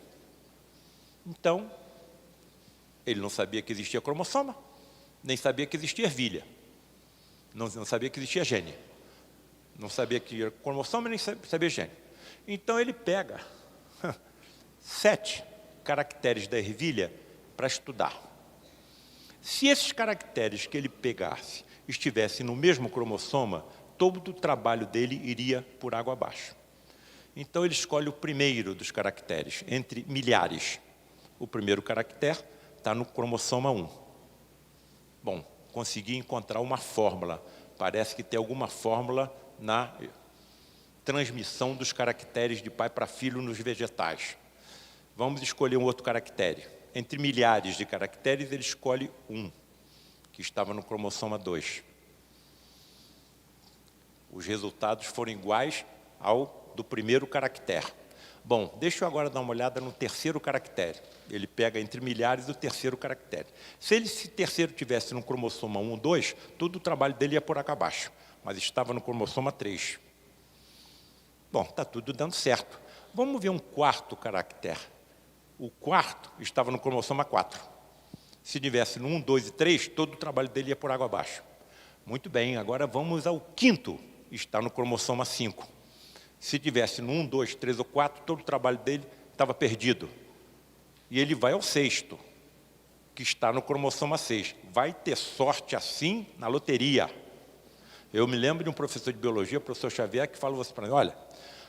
Então, ele não sabia que existia cromossoma, nem sabia que existia ervilha, não sabia que existia gene. Não sabia que era cromossoma, nem sabia gene. Então ele pega 7 caracteres da ervilha para estudar. Se esses caracteres que ele pegasse estivessem no mesmo cromossoma, todo o trabalho dele iria por água abaixo. Então ele escolhe o primeiro dos caracteres, entre milhares. O primeiro caractere está no cromossoma 1. Bom, consegui encontrar uma fórmula. Parece que tem alguma fórmula na transmissão dos caracteres de pai para filho nos vegetais. Vamos escolher um outro caractere. Entre milhares de caracteres, ele escolhe um, que estava no cromossoma 2. Os resultados foram iguais ao do primeiro caractere. Bom, deixa eu agora dar uma olhada no terceiro caractere. Ele pega entre milhares o terceiro caractere. Se esse terceiro tivesse no cromossoma 1 ou 2, todo o trabalho dele ia por aqui abaixo, mas estava no cromossoma 3. Bom, está tudo dando certo. Vamos ver um quarto caractere. O quarto estava no cromossoma 4. Se tivesse no 1, 2 e 3, todo o trabalho dele ia por água abaixo. Muito bem, agora vamos ao quinto. Está no cromossoma 5. Se tivesse no 1, 2, 3 ou 4, todo o trabalho dele estava perdido. E ele vai ao sexto, que está no cromossoma 6. Vai ter sorte assim na loteria. Eu me lembro de um professor de biologia, o professor Xavier, que falou assim para mim, olha,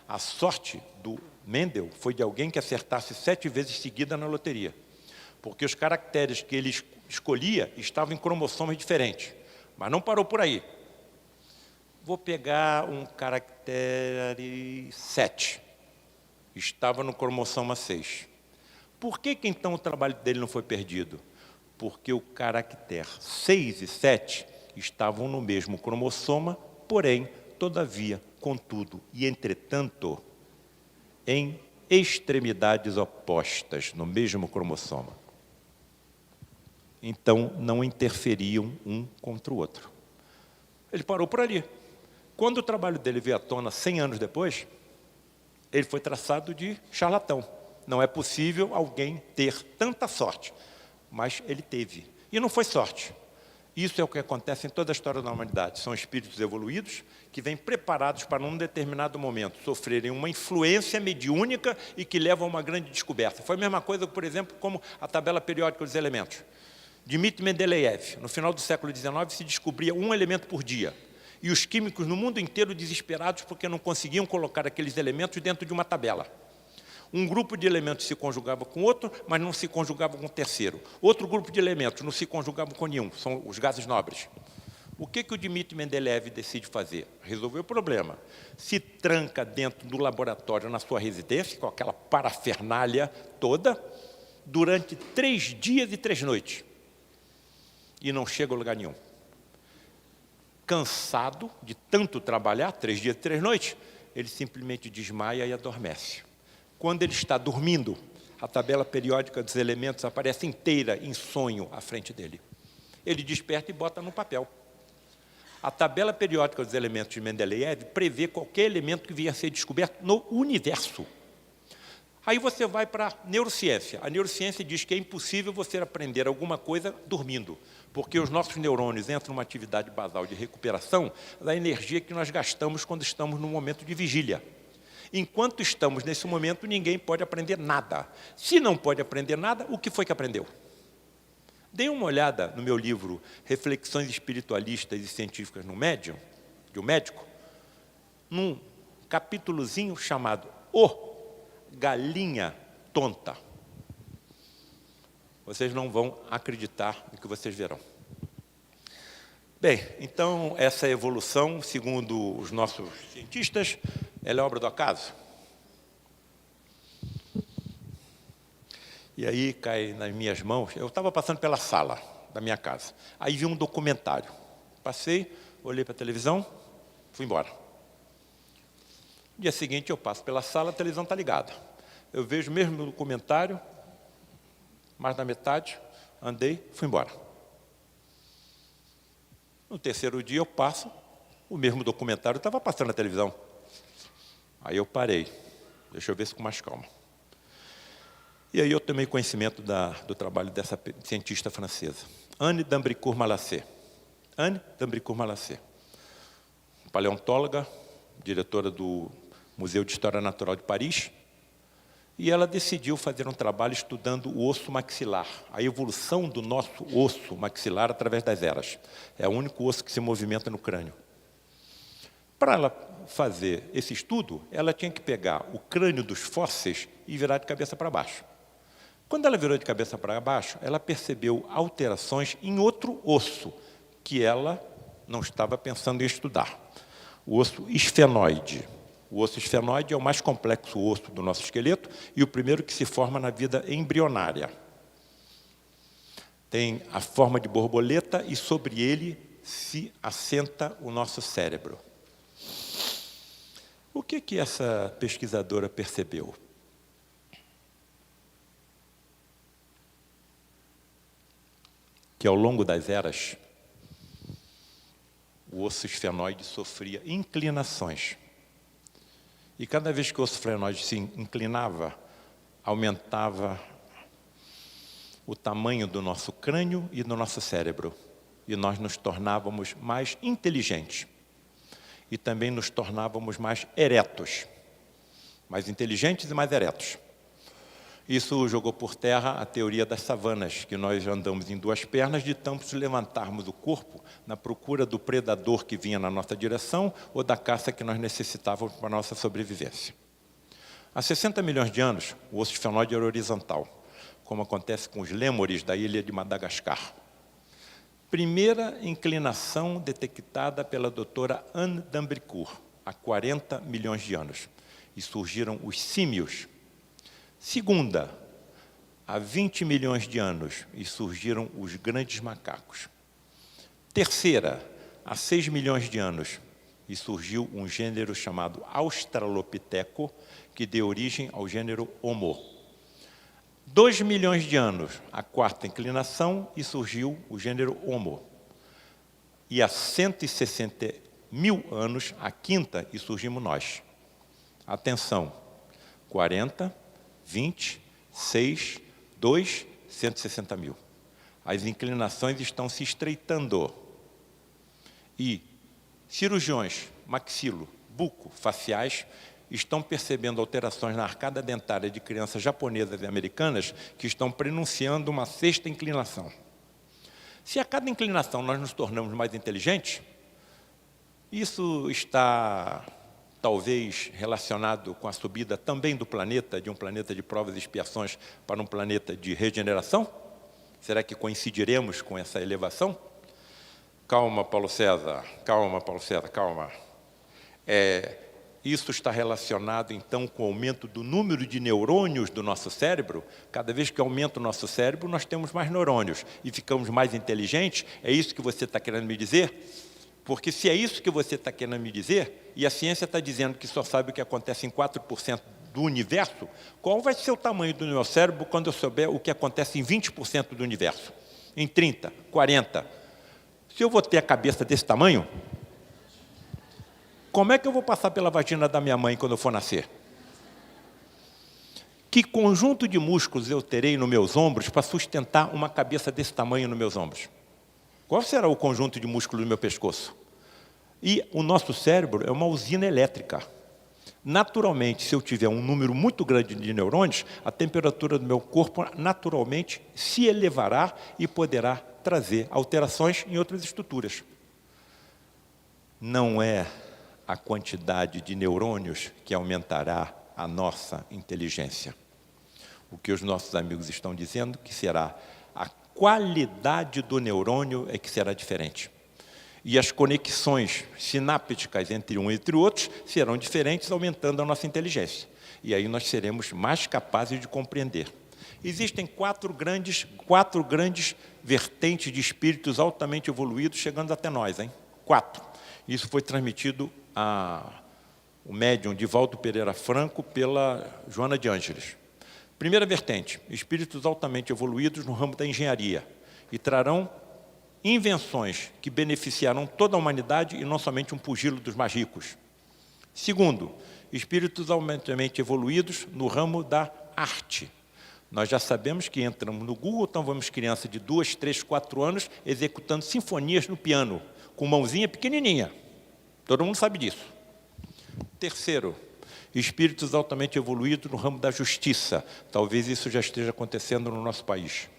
a sorte do Mendel foi de alguém que acertasse 7 vezes seguida na loteria. Porque os caracteres que ele escolhia estavam em cromossomas diferentes. Mas não parou por aí. Vou pegar um caractere 7. Estava no cromossoma 6. Por que então o trabalho dele não foi perdido? Porque o caractere 6 e 7 estavam no mesmo cromossoma, porém, todavia, contudo e entretanto, em extremidades opostas, no mesmo cromossoma. Então, não interferiam um contra o outro. Ele parou por ali. Quando o trabalho dele veio à tona 100 anos depois, ele foi traçado de charlatão. Não é possível alguém ter tanta sorte, mas ele teve. E não foi sorte. Isso é o que acontece em toda a história da humanidade. São espíritos evoluídos que vêm preparados para, num determinado momento, sofrerem uma influência mediúnica e que levam a uma grande descoberta. Foi a mesma coisa, por exemplo, como a tabela periódica dos elementos. Dmitry Mendeleev, no final do século XIX, se descobria um elemento por dia. E os químicos no mundo inteiro desesperados porque não conseguiam colocar aqueles elementos dentro de uma tabela. Um grupo de elementos se conjugava com outro, mas não se conjugava com o terceiro. Outro grupo de elementos não se conjugava com nenhum, são os gases nobres. O que o Dmitry Mendeleev decide fazer? Resolver o problema. Se tranca dentro do laboratório na sua residência, com aquela parafernália toda, durante 3 dias e 3 noites. E não chega a lugar nenhum. Cansado de tanto trabalhar, 3 dias e 3 noites, ele simplesmente desmaia e adormece. Quando ele está dormindo, a tabela periódica dos elementos aparece inteira em sonho à frente dele. Ele desperta e bota no papel. A tabela periódica dos elementos de Mendeleev prevê qualquer elemento que venha a ser descoberto no universo. Aí você vai para a neurociência. A neurociência diz que é impossível você aprender alguma coisa dormindo, porque os nossos neurônios entram numa atividade basal de recuperação da energia que nós gastamos quando estamos num momento de vigília. Enquanto estamos nesse momento, ninguém pode aprender nada. Se não pode aprender nada, o que foi que aprendeu? Dê uma olhada no meu livro Reflexões Espiritualistas e Científicas no Médium, de um médico, num capítulozinho chamado O Galinha Tonta. Vocês não vão acreditar no que vocês verão. Bem, então, essa evolução, segundo os nossos cientistas, ela é obra do acaso? E aí cai nas minhas mãos, eu estava passando pela sala da minha casa, aí vi um documentário. Passei, olhei para a televisão, fui embora. No dia seguinte eu passo pela sala, a televisão está ligada. Eu vejo o mesmo documentário, mais da metade, andei, fui embora. No terceiro dia eu passo, o mesmo documentário estava passando na televisão. Aí eu parei, deixa eu ver se com mais calma. E aí eu tomei conhecimento do trabalho dessa cientista francesa, Anne d'Ambricourt-Malassé. Anne d'Ambricourt-Malassé, paleontóloga, diretora do Museu de História Natural de Paris, e ela decidiu fazer um trabalho estudando o osso maxilar, a evolução do nosso osso maxilar através das eras. É o único osso que se movimenta no crânio. Para ela fazer esse estudo, ela tinha que pegar o crânio dos fósseis e virar de cabeça para baixo. Quando ela virou de cabeça para baixo, ela percebeu alterações em outro osso, que ela não estava pensando em estudar. O osso esfenoide. O osso esfenoide é o mais complexo osso do nosso esqueleto e o primeiro que se forma na vida embrionária. Tem a forma de borboleta e sobre ele se assenta o nosso cérebro. O que essa pesquisadora percebeu? Que ao longo das eras, o osso esfenoide sofria inclinações. E cada vez que o osso esfenoide se inclinava, aumentava o tamanho do nosso crânio e do nosso cérebro. E nós nos tornávamos mais inteligentes. E também nos tornávamos mais eretos. Mais inteligentes e mais eretos. Isso jogou por terra a teoria das savanas, que nós andamos em duas pernas de tanto levantarmos o corpo na procura do predador que vinha na nossa direção ou da caça que nós necessitávamos para a nossa sobrevivência. Há 60 milhões de anos, o osso esfenoide era horizontal, como acontece com os lêmures da ilha de Madagascar. Primeira inclinação detectada pela doutora Anne d'Ambricourt, há 40 milhões de anos, e surgiram os símios. Segunda, há 20 milhões de anos, e surgiram os grandes macacos. Terceira, há 6 milhões de anos, e surgiu um gênero chamado Australopiteco, que deu origem ao gênero Homo. 2 milhões de anos, a quarta inclinação, e surgiu o gênero Homo. E há 160 mil anos, a quinta, e surgimos nós. Atenção, 40, 20, 6, 2, 160 mil. As inclinações estão se estreitando. E cirurgiões, maxilo, buco, faciais, estão percebendo alterações na arcada dentária de crianças japonesas e americanas que estão prenunciando uma sexta inclinação. Se a cada inclinação nós nos tornamos mais inteligentes, isso está talvez relacionado com a subida também do planeta, de um planeta de provas e expiações para um planeta de regeneração? Será que coincidiremos com essa elevação? Calma, Paulo César, calma. Isso está relacionado, então, com o aumento do número de neurônios do nosso cérebro. Cada vez que aumenta o nosso cérebro, nós temos mais neurônios e ficamos mais inteligentes. É isso que você está querendo me dizer? Porque se é isso que você está querendo me dizer, e a ciência está dizendo que só sabe o que acontece em 4% do universo, qual vai ser o tamanho do meu cérebro quando eu souber o que acontece em 20% do universo? Em 30, 40. Se eu vou ter a cabeça desse tamanho, como é que eu vou passar pela vagina da minha mãe quando eu for nascer? Que conjunto de músculos eu terei nos meus ombros para sustentar uma cabeça desse tamanho nos meus ombros? Qual será o conjunto de músculos do meu pescoço? E o nosso cérebro é uma usina elétrica. Naturalmente, se eu tiver um número muito grande de neurônios, a temperatura do meu corpo naturalmente se elevará e poderá trazer alterações em outras estruturas. Não é a quantidade de neurônios que aumentará a nossa inteligência. O que os nossos amigos estão dizendo que será a qualidade do neurônio é que será diferente. E as conexões sinápticas entre um e entre outros serão diferentes, aumentando a nossa inteligência. E aí nós seremos mais capazes de compreender. Existem quatro grandes vertentes de espíritos altamente evoluídos chegando até nós, hein? 4. Isso foi transmitido o médium Divaldo Pereira Franco pela Joana de Ângeles. Primeira vertente, espíritos altamente evoluídos no ramo da engenharia e trarão invenções que beneficiarão toda a humanidade e não somente um pugilo dos mais ricos. Segundo, espíritos altamente evoluídos no ramo da arte. Nós já sabemos que entramos no Google, então vamos crianças de 2, 3, 4 anos executando sinfonias no piano, com mãozinha pequenininha. Todo mundo sabe disso. Terceiro, espíritos altamente evoluídos no ramo da justiça. Talvez isso já esteja acontecendo no nosso país.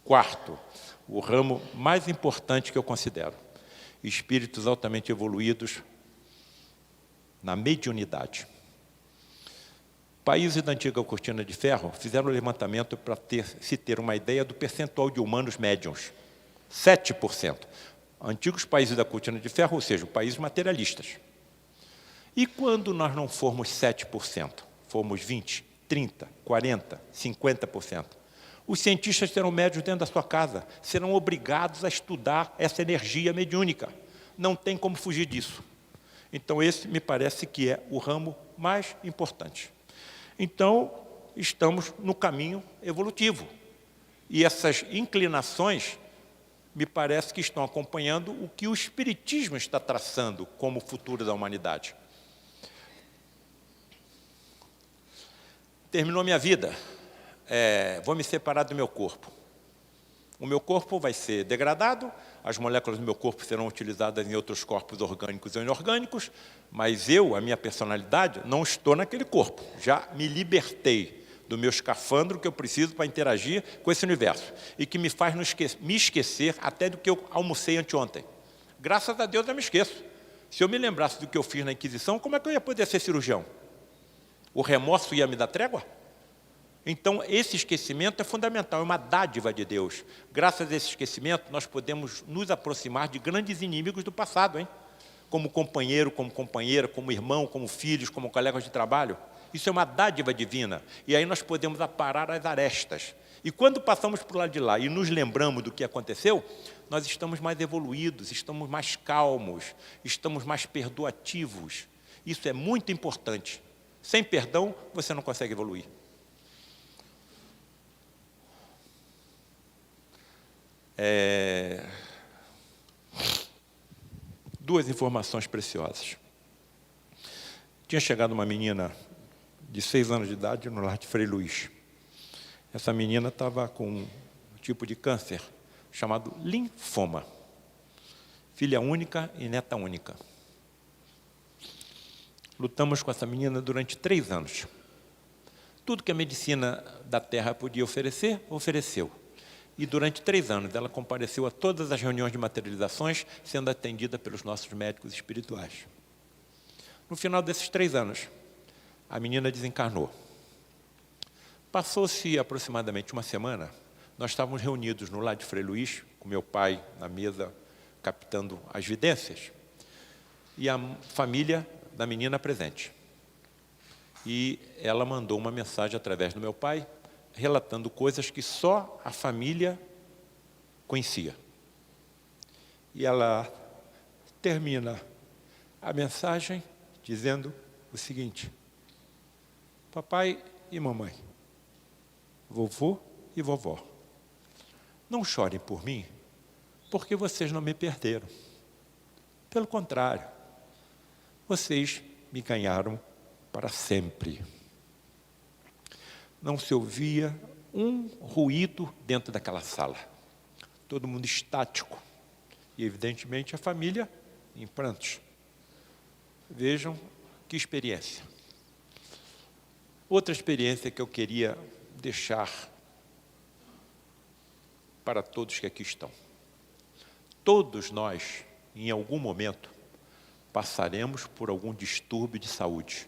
Quarto, o ramo mais importante que eu considero, espíritos altamente evoluídos na mediunidade. Países da antiga cortina de ferro fizeram um levantamento para se ter uma ideia do percentual de humanos médiuns. 7%. Antigos países da cortina de ferro, ou seja, países materialistas. E quando nós não formos 7%, formos 20%, 30%, 40%, 50%, os cientistas terão médios dentro da sua casa, serão obrigados a estudar essa energia mediúnica. Não tem como fugir disso. Então, esse me parece que é o ramo mais importante. Então, estamos no caminho evolutivo. E essas inclinações, me parece que estão acompanhando o que o Espiritismo está traçando como futuro da humanidade. Terminou minha vida, vou me separar do meu corpo. O meu corpo vai ser degradado, as moléculas do meu corpo serão utilizadas em outros corpos orgânicos e inorgânicos, mas eu, a minha personalidade, não estou naquele corpo. Já me libertei do meu escafandro que eu preciso para interagir com esse universo e que me faz me esquecer até do que eu almocei anteontem. Graças a Deus eu me esqueço. Se eu me lembrasse do que eu fiz na Inquisição, como é que eu ia poder ser cirurgião? O remorso ia me dar trégua? Então, esse esquecimento é fundamental, é uma dádiva de Deus. Graças a esse esquecimento, nós podemos nos aproximar de grandes inimigos do passado, hein? Como companheiro, como companheira, como irmão, como filhos, como colegas de trabalho. Isso é uma dádiva divina. E aí nós podemos aparar as arestas. E quando passamos para o lado de lá e nos lembramos do que aconteceu, nós estamos mais evoluídos, estamos mais calmos, estamos mais perdoativos. Isso é muito importante. Sem perdão, você não consegue evoluir. Duas informações preciosas. Tinha chegado uma menina de 6 anos de idade no lar de Frei Luís. Essa menina estava com um tipo de câncer chamado linfoma. Filha única e neta única. Lutamos com essa menina durante 3 anos. Tudo que a medicina da Terra podia oferecer, ofereceu. E durante 3 anos ela compareceu a todas as reuniões de materializações, sendo atendida pelos nossos médicos espirituais. No final desses 3 anos, a menina desencarnou. Passou-se aproximadamente uma semana, nós estávamos reunidos no lar de Frei Luís, com meu pai na mesa, captando as vidências, e a família da menina presente. E ela mandou uma mensagem através do meu pai, relatando coisas que só a família conhecia. E ela termina a mensagem dizendo o seguinte: papai e mamãe, vovô e vovó, não chorem por mim, porque vocês não me perderam. Pelo contrário, vocês me ganharam para sempre. Não se ouvia um ruído dentro daquela sala. Todo mundo estático. E, evidentemente, a família em prantos. Vejam que experiência. Outra experiência que eu queria deixar para todos que aqui estão. Todos nós, em algum momento, passaremos por algum distúrbio de saúde.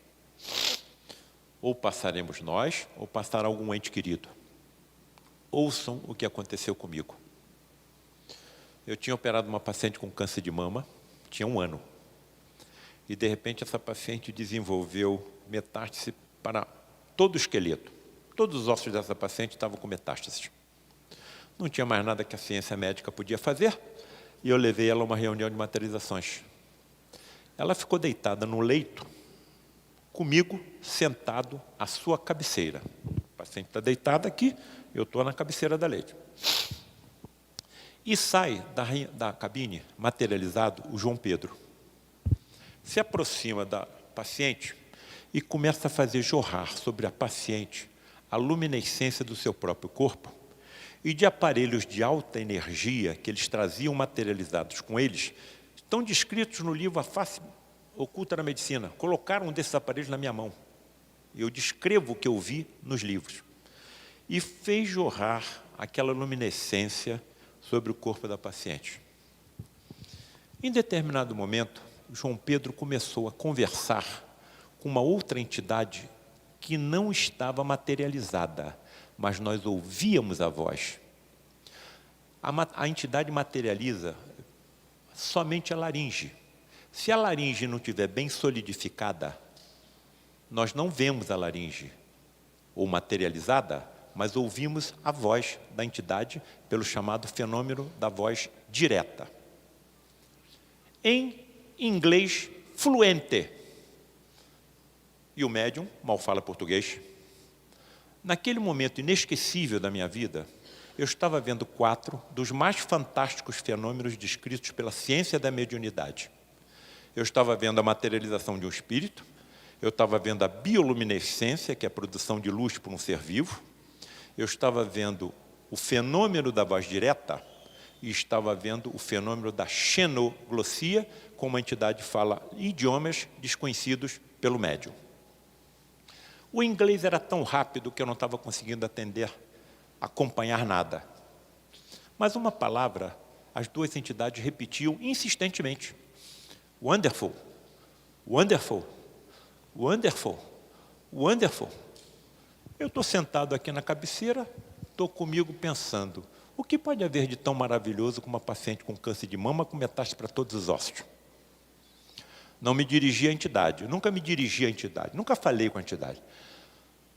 Ou passaremos nós, ou passará algum ente querido. Ouçam o que aconteceu comigo. Eu tinha operado uma paciente com câncer de mama, tinha 1 ano. E, de repente, essa paciente desenvolveu metástase para todo o esqueleto. Todos os ossos dessa paciente estavam com metástase. Não tinha mais nada que a ciência médica podia fazer, e eu levei ela a uma reunião de materializações. Ela ficou deitada no leito, comigo, sentado à sua cabeceira. O paciente está deitado aqui, eu estou na cabeceira da leite. E sai da cabine, materializado, o João Pedro. Se aproxima da paciente e começa a fazer jorrar sobre a paciente a luminescência do seu próprio corpo e de aparelhos de alta energia que eles traziam materializados com eles, estão descritos no livro A Face Oculta da Medicina. Colocaram um desses aparelhos na minha mão. Eu descrevo o que eu vi nos livros. E fez jorrar aquela luminescência sobre o corpo da paciente. Em determinado momento, João Pedro começou a conversar com uma outra entidade que não estava materializada, mas nós ouvíamos a voz. A entidade materializa somente a laringe. Se a laringe não estiver bem solidificada, nós não vemos a laringe ou materializada, mas ouvimos a voz da entidade pelo chamado fenômeno da voz direta. Em inglês fluente, e o médium mal fala português. Naquele momento inesquecível da minha vida, eu estava vendo 4 dos mais fantásticos fenômenos descritos pela ciência da mediunidade. Eu estava vendo a materialização de um espírito, eu estava vendo a bioluminescência, que é a produção de luz por um ser vivo, eu estava vendo o fenômeno da voz direta e estava vendo o fenômeno da xenoglossia, como a entidade fala idiomas desconhecidos pelo médium. O inglês era tão rápido que eu não estava conseguindo acompanhar nada. Mas uma palavra, as 2 entidades repetiam insistentemente. Wonderful, wonderful, wonderful, wonderful. Eu estou sentado aqui na cabeceira, estou comigo pensando, o que pode haver de tão maravilhoso com uma paciente com câncer de mama com metástase para todos os ossos? Não me dirigi à entidade, nunca me dirigi à entidade, nunca falei com a entidade.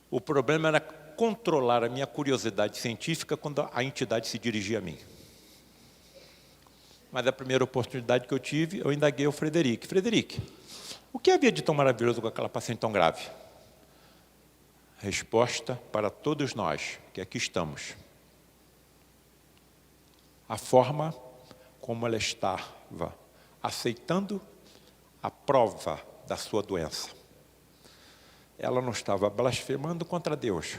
O problema era controlar a minha curiosidade científica quando a entidade se dirigia a mim. Mas a primeira oportunidade que eu tive, eu indaguei ao Frederic. Frederic, o que havia de tão maravilhoso com aquela paciente tão grave? Resposta para todos nós que aqui estamos. A forma como ela estava aceitando a prova da sua doença. Ela não estava blasfemando contra Deus.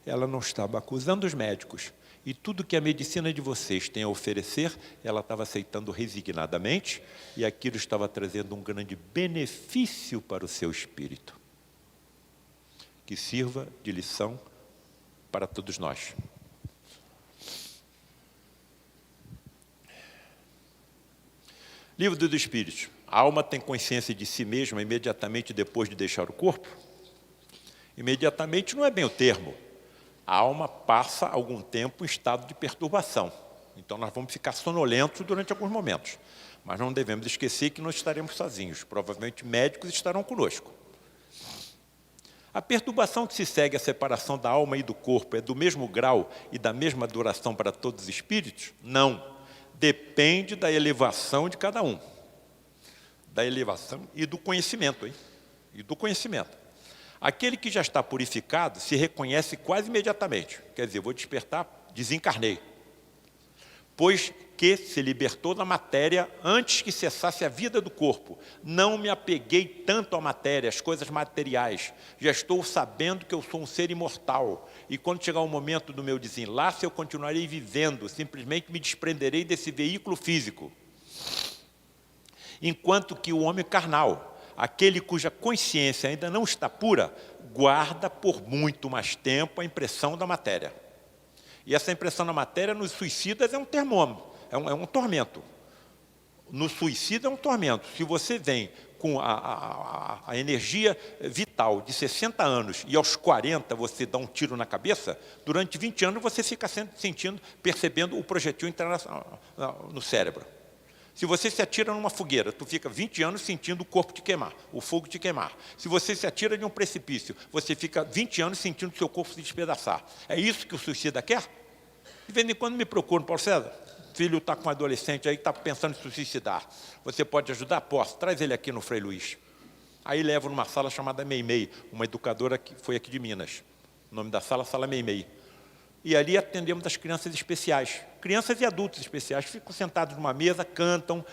Ela não estava acusando os médicos. E tudo que a medicina de vocês tem a oferecer, ela estava aceitando resignadamente, e aquilo estava trazendo um grande benefício para o seu espírito, que sirva de lição para todos nós. Livro dos Espíritos. A alma tem consciência de si mesma imediatamente depois de deixar o corpo? Imediatamente não é bem o termo. A alma passa algum tempo em estado de perturbação. Então nós vamos ficar sonolentos durante alguns momentos. Mas não devemos esquecer que nós estaremos sozinhos. Provavelmente médicos estarão conosco. A perturbação que se segue à separação da alma e do corpo é do mesmo grau e da mesma duração para todos os espíritos? Não. Depende da elevação de cada um. Da elevação e do conhecimento. E do conhecimento. Aquele que já está purificado se reconhece quase imediatamente. Quer dizer, vou despertar, desencarnei. Pois que se libertou da matéria antes que cessasse a vida do corpo. Não me apeguei tanto à matéria, às coisas materiais. Já estou sabendo que eu sou um ser imortal. E quando chegar o momento do meu desenlace, eu continuarei vivendo. Simplesmente me desprenderei desse veículo físico. Enquanto que o homem carnal, aquele cuja consciência ainda não está pura, guarda por muito mais tempo a impressão da matéria. E essa impressão da matéria nos suicidas é um termômetro, é um tormento. No suicida é um tormento. Se você vem com a energia vital de 60 anos e aos 40 você dá um tiro na cabeça, durante 20 anos você fica sentindo, percebendo o projetil entrar no cérebro. Se você se atira numa fogueira, tu fica 20 anos sentindo o corpo te queimar, o fogo te queimar. Se você se atira de um precipício, você fica 20 anos sentindo o seu corpo se despedaçar. É isso que o suicida quer? De vez em quando me procuram, Paulo César, filho está com um adolescente aí que está pensando em se suicidar. Você pode ajudar? Posso. Traz ele aqui no Frei Luiz. Aí levo numa sala chamada Meimei, uma educadora que foi aqui de Minas. O nome da sala, Sala Meimei. E ali atendemos as crianças especiais. Crianças e adultos especiais ficam sentados numa mesa, cantam,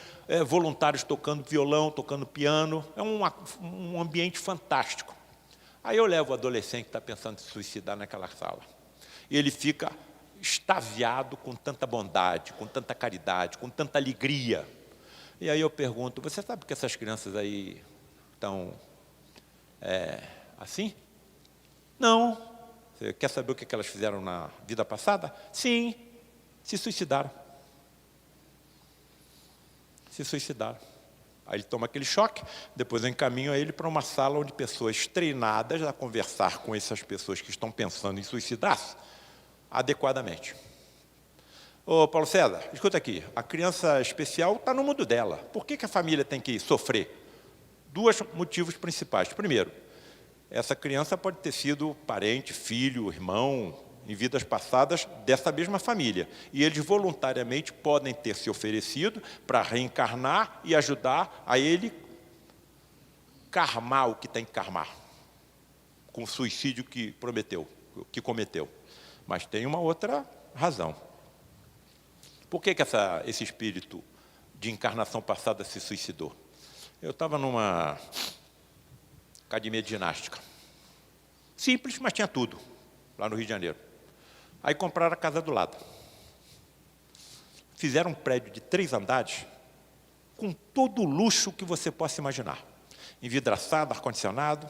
voluntários tocando violão, tocando piano. É um ambiente fantástico. Aí eu levo o adolescente que está pensando em se suicidar naquela sala. E ele fica extasiado com tanta bondade, com tanta caridade, com tanta alegria. E aí eu pergunto, você sabe que essas crianças aí estão assim? Não. Você quer saber o que elas fizeram na vida passada? Sim, se suicidaram. Se suicidaram. Aí ele toma aquele choque, depois eu encaminho ele para uma sala onde pessoas treinadas a conversar com essas pessoas que estão pensando em suicidar-se adequadamente. Ô, Paulo César, escuta aqui, a criança especial está no mundo dela. Por que a família tem que sofrer? Dois motivos principais. Primeiro, essa criança pode ter sido parente, filho, irmão, em vidas passadas dessa mesma família. E eles voluntariamente podem ter se oferecido para reencarnar e ajudar a ele karmar o que tem que karmar, com o suicídio que cometeu. Mas tem uma outra razão. Por que esse espírito de encarnação passada se suicidou? Eu estava numa academia de ginástica. Simples, mas tinha tudo, lá no Rio de Janeiro. Aí compraram a casa do lado. Fizeram um prédio de 3 andares, com todo o luxo que você possa imaginar. Envidraçado, ar-condicionado.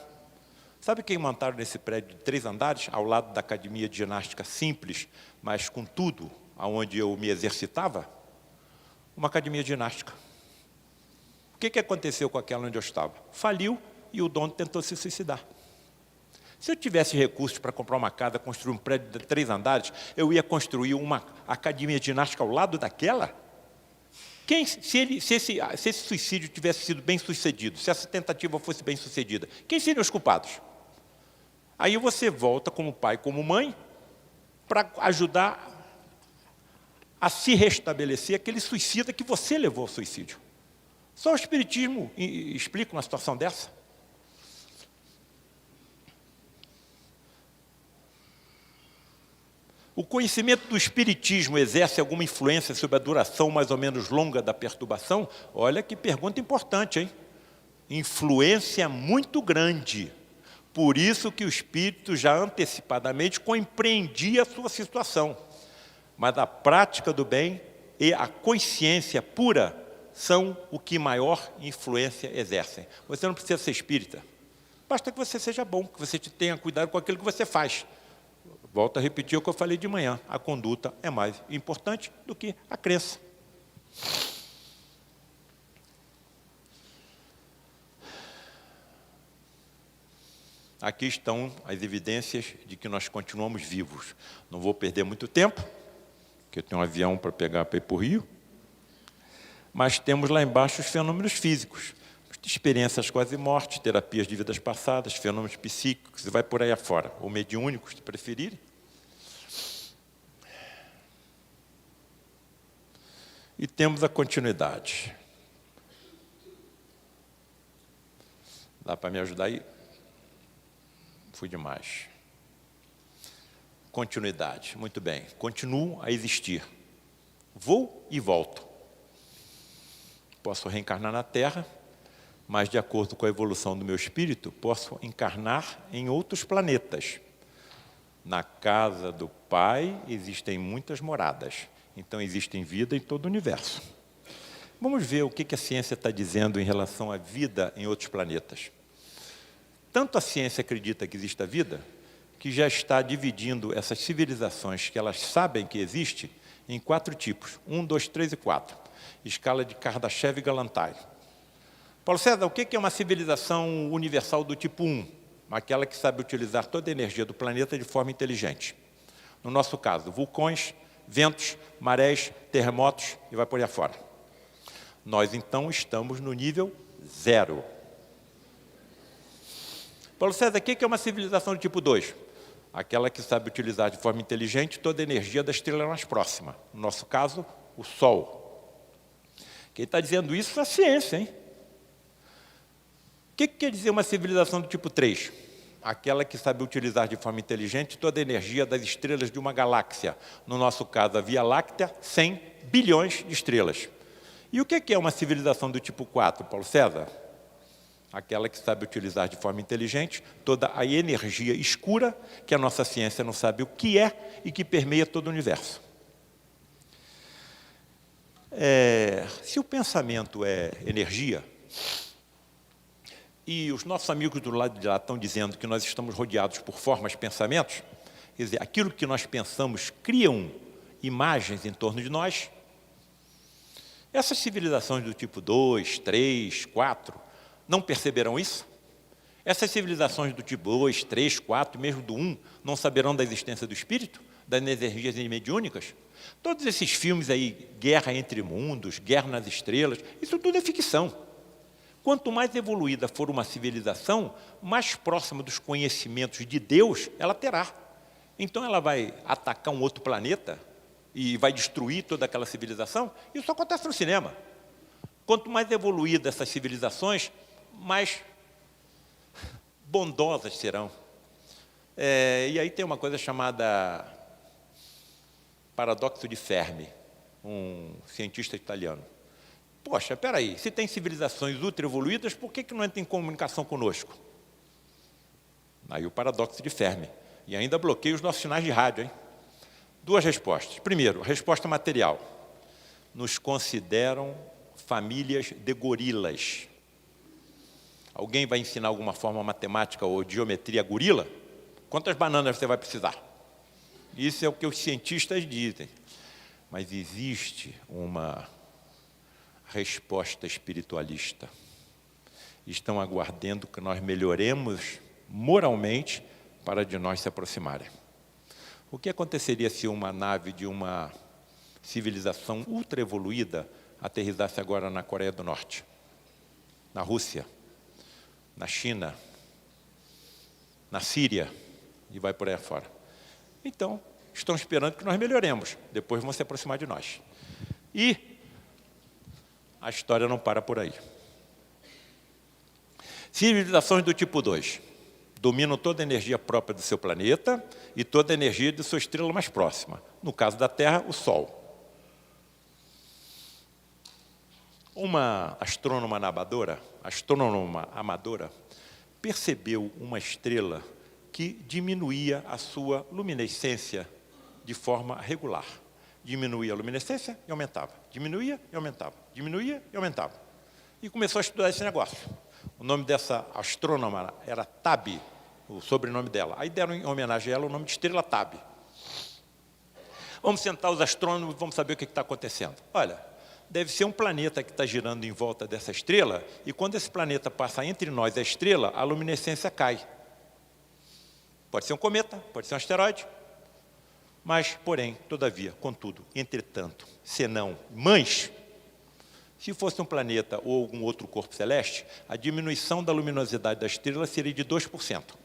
Sabe quem montaram nesse prédio de 3 andares, ao lado da academia de ginástica simples, mas com tudo, onde eu me exercitava? Uma academia de ginástica. O que aconteceu com aquela onde eu estava? Faliu e o dono tentou se suicidar. Se eu tivesse recursos para comprar uma casa, construir um prédio de 3 andares, eu ia construir uma academia de ginástica ao lado daquela? Se esse suicídio tivesse sido bem sucedido, se essa tentativa fosse bem sucedida, quem seriam os culpados? Aí você volta como pai, como mãe, para ajudar a se restabelecer aquele suicida que você levou ao suicídio. Só o Espiritismo explica uma situação dessa. O conhecimento do Espiritismo exerce alguma influência sobre a duração mais ou menos longa da perturbação? Olha que pergunta importante, hein? Influência muito grande. Por isso que o Espírito já antecipadamente compreendia a sua situação. Mas a prática do bem e a consciência pura são o que maior influência exercem. Você não precisa ser espírita. Basta que você seja bom, que você tenha cuidado com aquilo que você faz. Volto a repetir o que eu falei de manhã. A conduta é mais importante do que a crença. Aqui estão as evidências de que nós continuamos vivos. Não vou perder muito tempo, porque eu tenho um avião para pegar para ir para o Rio. Mas temos lá embaixo os fenômenos físicos. Experiências quase morte, terapias de vidas passadas, fenômenos psíquicos, e vai por aí afora, ou mediúnicos, se preferirem. E temos a continuidade. Dá para me ajudar aí? Fui demais. Continuidade, muito bem. Continuo a existir. Vou e volto. Posso reencarnar na Terra, mas, de acordo com a evolução do meu espírito, posso encarnar em outros planetas. Na casa do Pai existem muitas moradas, então existem vida em todo o universo. Vamos ver o que a ciência está dizendo em relação à vida em outros planetas. Tanto a ciência acredita que existe a vida, que já está dividindo essas civilizações que elas sabem que existe em 4 tipos, 1, 2, 3 e 4, escala de Kardashev e Galantai. Paulo César, o que é uma civilização universal do tipo 1? Aquela que sabe utilizar toda a energia do planeta de forma inteligente. No nosso caso, vulcões, ventos, marés, terremotos e vai por aí afora. Nós, então, estamos no nível 0. Paulo César, o que é uma civilização do tipo 2? Aquela que sabe utilizar de forma inteligente toda a energia da estrela mais próxima. No nosso caso, o Sol. Quem está dizendo isso é a ciência, hein? O que quer dizer uma civilização do tipo 3? Aquela que sabe utilizar de forma inteligente toda a energia das estrelas de uma galáxia. No nosso caso, a Via Láctea, 100 bilhões de estrelas. E o que é uma civilização do tipo 4, Paulo César? Aquela que sabe utilizar de forma inteligente toda a energia escura que a nossa ciência não sabe o que é e que permeia todo o universo. Se o pensamento é energia, e os nossos amigos do lado de lá estão dizendo que nós estamos rodeados por formas, pensamentos, quer dizer, aquilo que nós pensamos criam imagens em torno de nós. Essas civilizações do tipo 2, 3, 4, não perceberão isso? Essas civilizações do tipo 2, 3, 4, mesmo do 1, não saberão da existência do espírito? das energias mediúnicas. Todos esses filmes aí, Guerra entre Mundos, Guerra nas Estrelas, isso tudo é ficção. Quanto mais evoluída for uma civilização, mais próxima dos conhecimentos de Deus ela terá. Então ela vai atacar um outro planeta e vai destruir toda aquela civilização? Isso acontece no cinema. Quanto mais evoluídas essas civilizações, mais bondosas serão. E aí tem uma coisa chamada paradoxo de Fermi, um cientista italiano. Poxa, espera aí, se tem civilizações ultra evoluídas, por que não entra em comunicação conosco? Aí o paradoxo de Fermi. E ainda bloqueia os nossos sinais de rádio, hein? Duas respostas. Primeiro, a resposta material. Nos consideram famílias de gorilas. Alguém vai ensinar alguma forma matemática ou de geometria a gorila? Quantas bananas você vai precisar? Isso é o que os cientistas dizem. Mas existe uma resposta espiritualista. Estão aguardando que nós melhoremos moralmente para de nós se aproximarem. O que aconteceria se uma nave de uma civilização ultra evoluída aterrissasse agora na Coreia do Norte, na Rússia, na China, na Síria e vai por aí afora? Então, estão esperando que nós melhoremos, depois vão se aproximar de nós. E a história não para por aí. Civilizações do tipo 2 dominam toda a energia própria do seu planeta e toda a energia de sua estrela mais próxima. No caso da Terra, o Sol. Uma astrônoma amadora, percebeu uma estrela que diminuía a sua luminescência de forma regular. Diminuía a luminescência e aumentava. Diminuía e aumentava. Diminuía e aumentava. E começou a estudar esse negócio. O nome dessa astrônoma era Tabi, o sobrenome dela. Aí deram em homenagem a ela o nome de estrela Tabi. Vamos sentar os astrônomos e vamos saber o que está acontecendo. Olha, deve ser um planeta que está girando em volta dessa estrela, e quando esse planeta passa entre nós e a estrela, a luminescência cai. Pode ser um cometa, pode ser um asteroide, mas, porém, todavia, contudo, entretanto, senão, se fosse um planeta ou algum outro corpo celeste, a diminuição da luminosidade da estrela seria de 2%.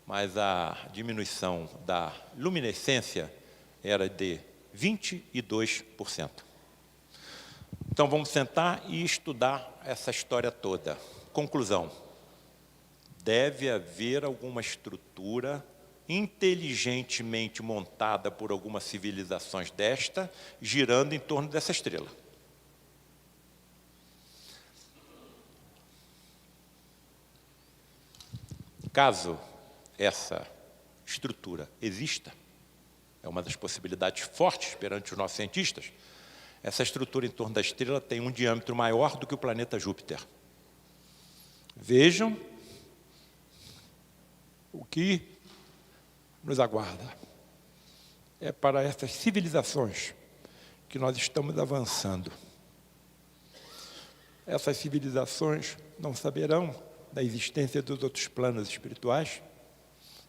Mas a diminuição da luminescência era de 22%. Então, vamos sentar e estudar essa história toda. Conclusão. Deve haver alguma estrutura inteligentemente montada por algumas civilizações desta, girando em torno dessa estrela. Caso essa estrutura exista, é uma das possibilidades fortes perante os nossos cientistas, essa estrutura em torno da estrela tem um diâmetro maior do que o planeta Júpiter. Vejam o que nos aguarda. É para essas civilizações que nós estamos avançando. Essas civilizações não saberão da existência dos outros planos espirituais,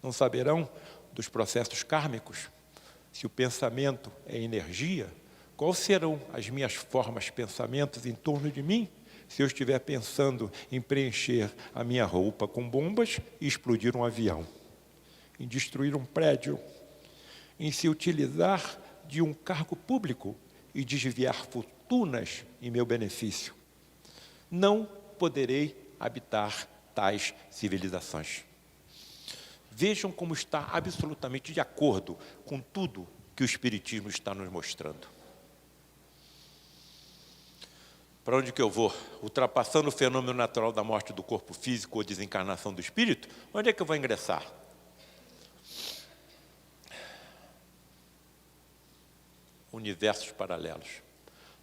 não saberão dos processos kármicos. Se o pensamento é energia, quais serão as minhas formas, pensamentos em torno de mim, se eu estiver pensando em preencher a minha roupa com bombas e explodir um avião, em destruir um prédio, em se utilizar de um cargo público e desviar fortunas em meu benefício? Não poderei habitar tais civilizações. Vejam como está absolutamente de acordo com tudo que o Espiritismo está nos mostrando. Para onde que eu vou? Ultrapassando o fenômeno natural da morte do corpo físico ou desencarnação do espírito, onde é que eu vou ingressar? Universos paralelos.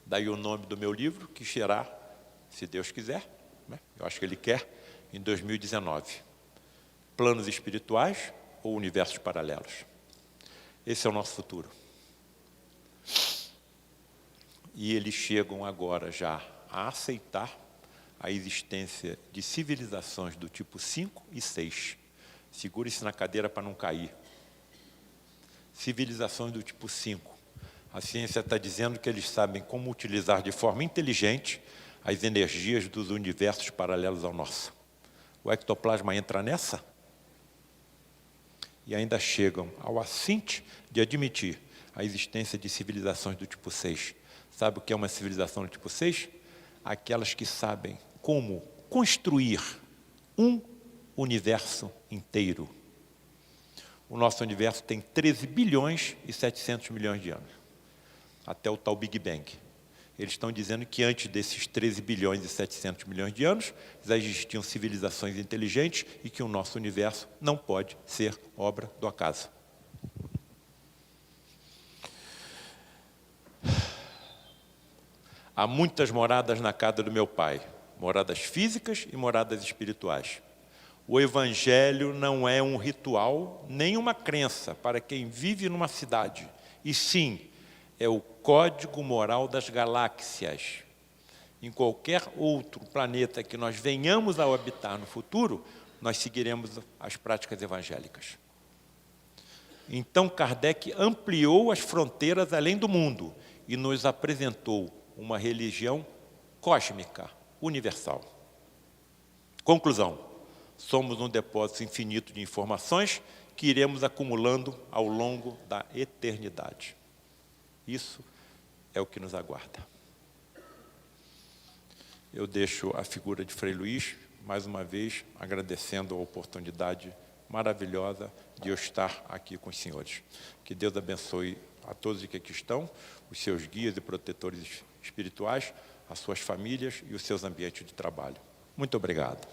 Daí o nome do meu livro, que será, se Deus quiser, né? Eu acho que Ele quer, em 2019. Planos espirituais ou universos paralelos. Esse é o nosso futuro. E eles chegam agora já a aceitar a existência de civilizações do tipo 5 e 6. Segure-se na cadeira para não cair. civilizações do tipo 5. A ciência está dizendo que eles sabem como utilizar de forma inteligente as energias dos universos paralelos ao nosso. O ectoplasma entra nessa? E ainda chegam ao assinte de admitir a existência de civilizações do tipo 6. Sabe o que é uma civilização do tipo 6? Aquelas que sabem como construir um universo inteiro. O nosso universo tem 13 bilhões e 700 milhões de anos, até o tal Big Bang. Eles estão dizendo que antes desses 13 bilhões e 700 milhões de anos, já existiam civilizações inteligentes e que o nosso universo não pode ser obra do acaso. Há muitas moradas na casa do meu pai, moradas físicas e moradas espirituais. O Evangelho não é um ritual, nem uma crença para quem vive numa cidade, e sim, é o código moral das galáxias. Em qualquer outro planeta que nós venhamos a habitar no futuro, nós seguiremos as práticas evangélicas. Então, Kardec ampliou as fronteiras além do mundo e nos apresentou uma religião cósmica, universal. Conclusão: somos um depósito infinito de informações que iremos acumulando ao longo da eternidade. Isso é o que nos aguarda. Eu deixo a figura de Frei Luís, mais uma vez, agradecendo a oportunidade maravilhosa de eu estar aqui com os senhores. Que Deus abençoe a todos que aqui estão, os seus guias e protetores espirituais, as suas famílias e os seus ambientes de trabalho. Muito obrigado.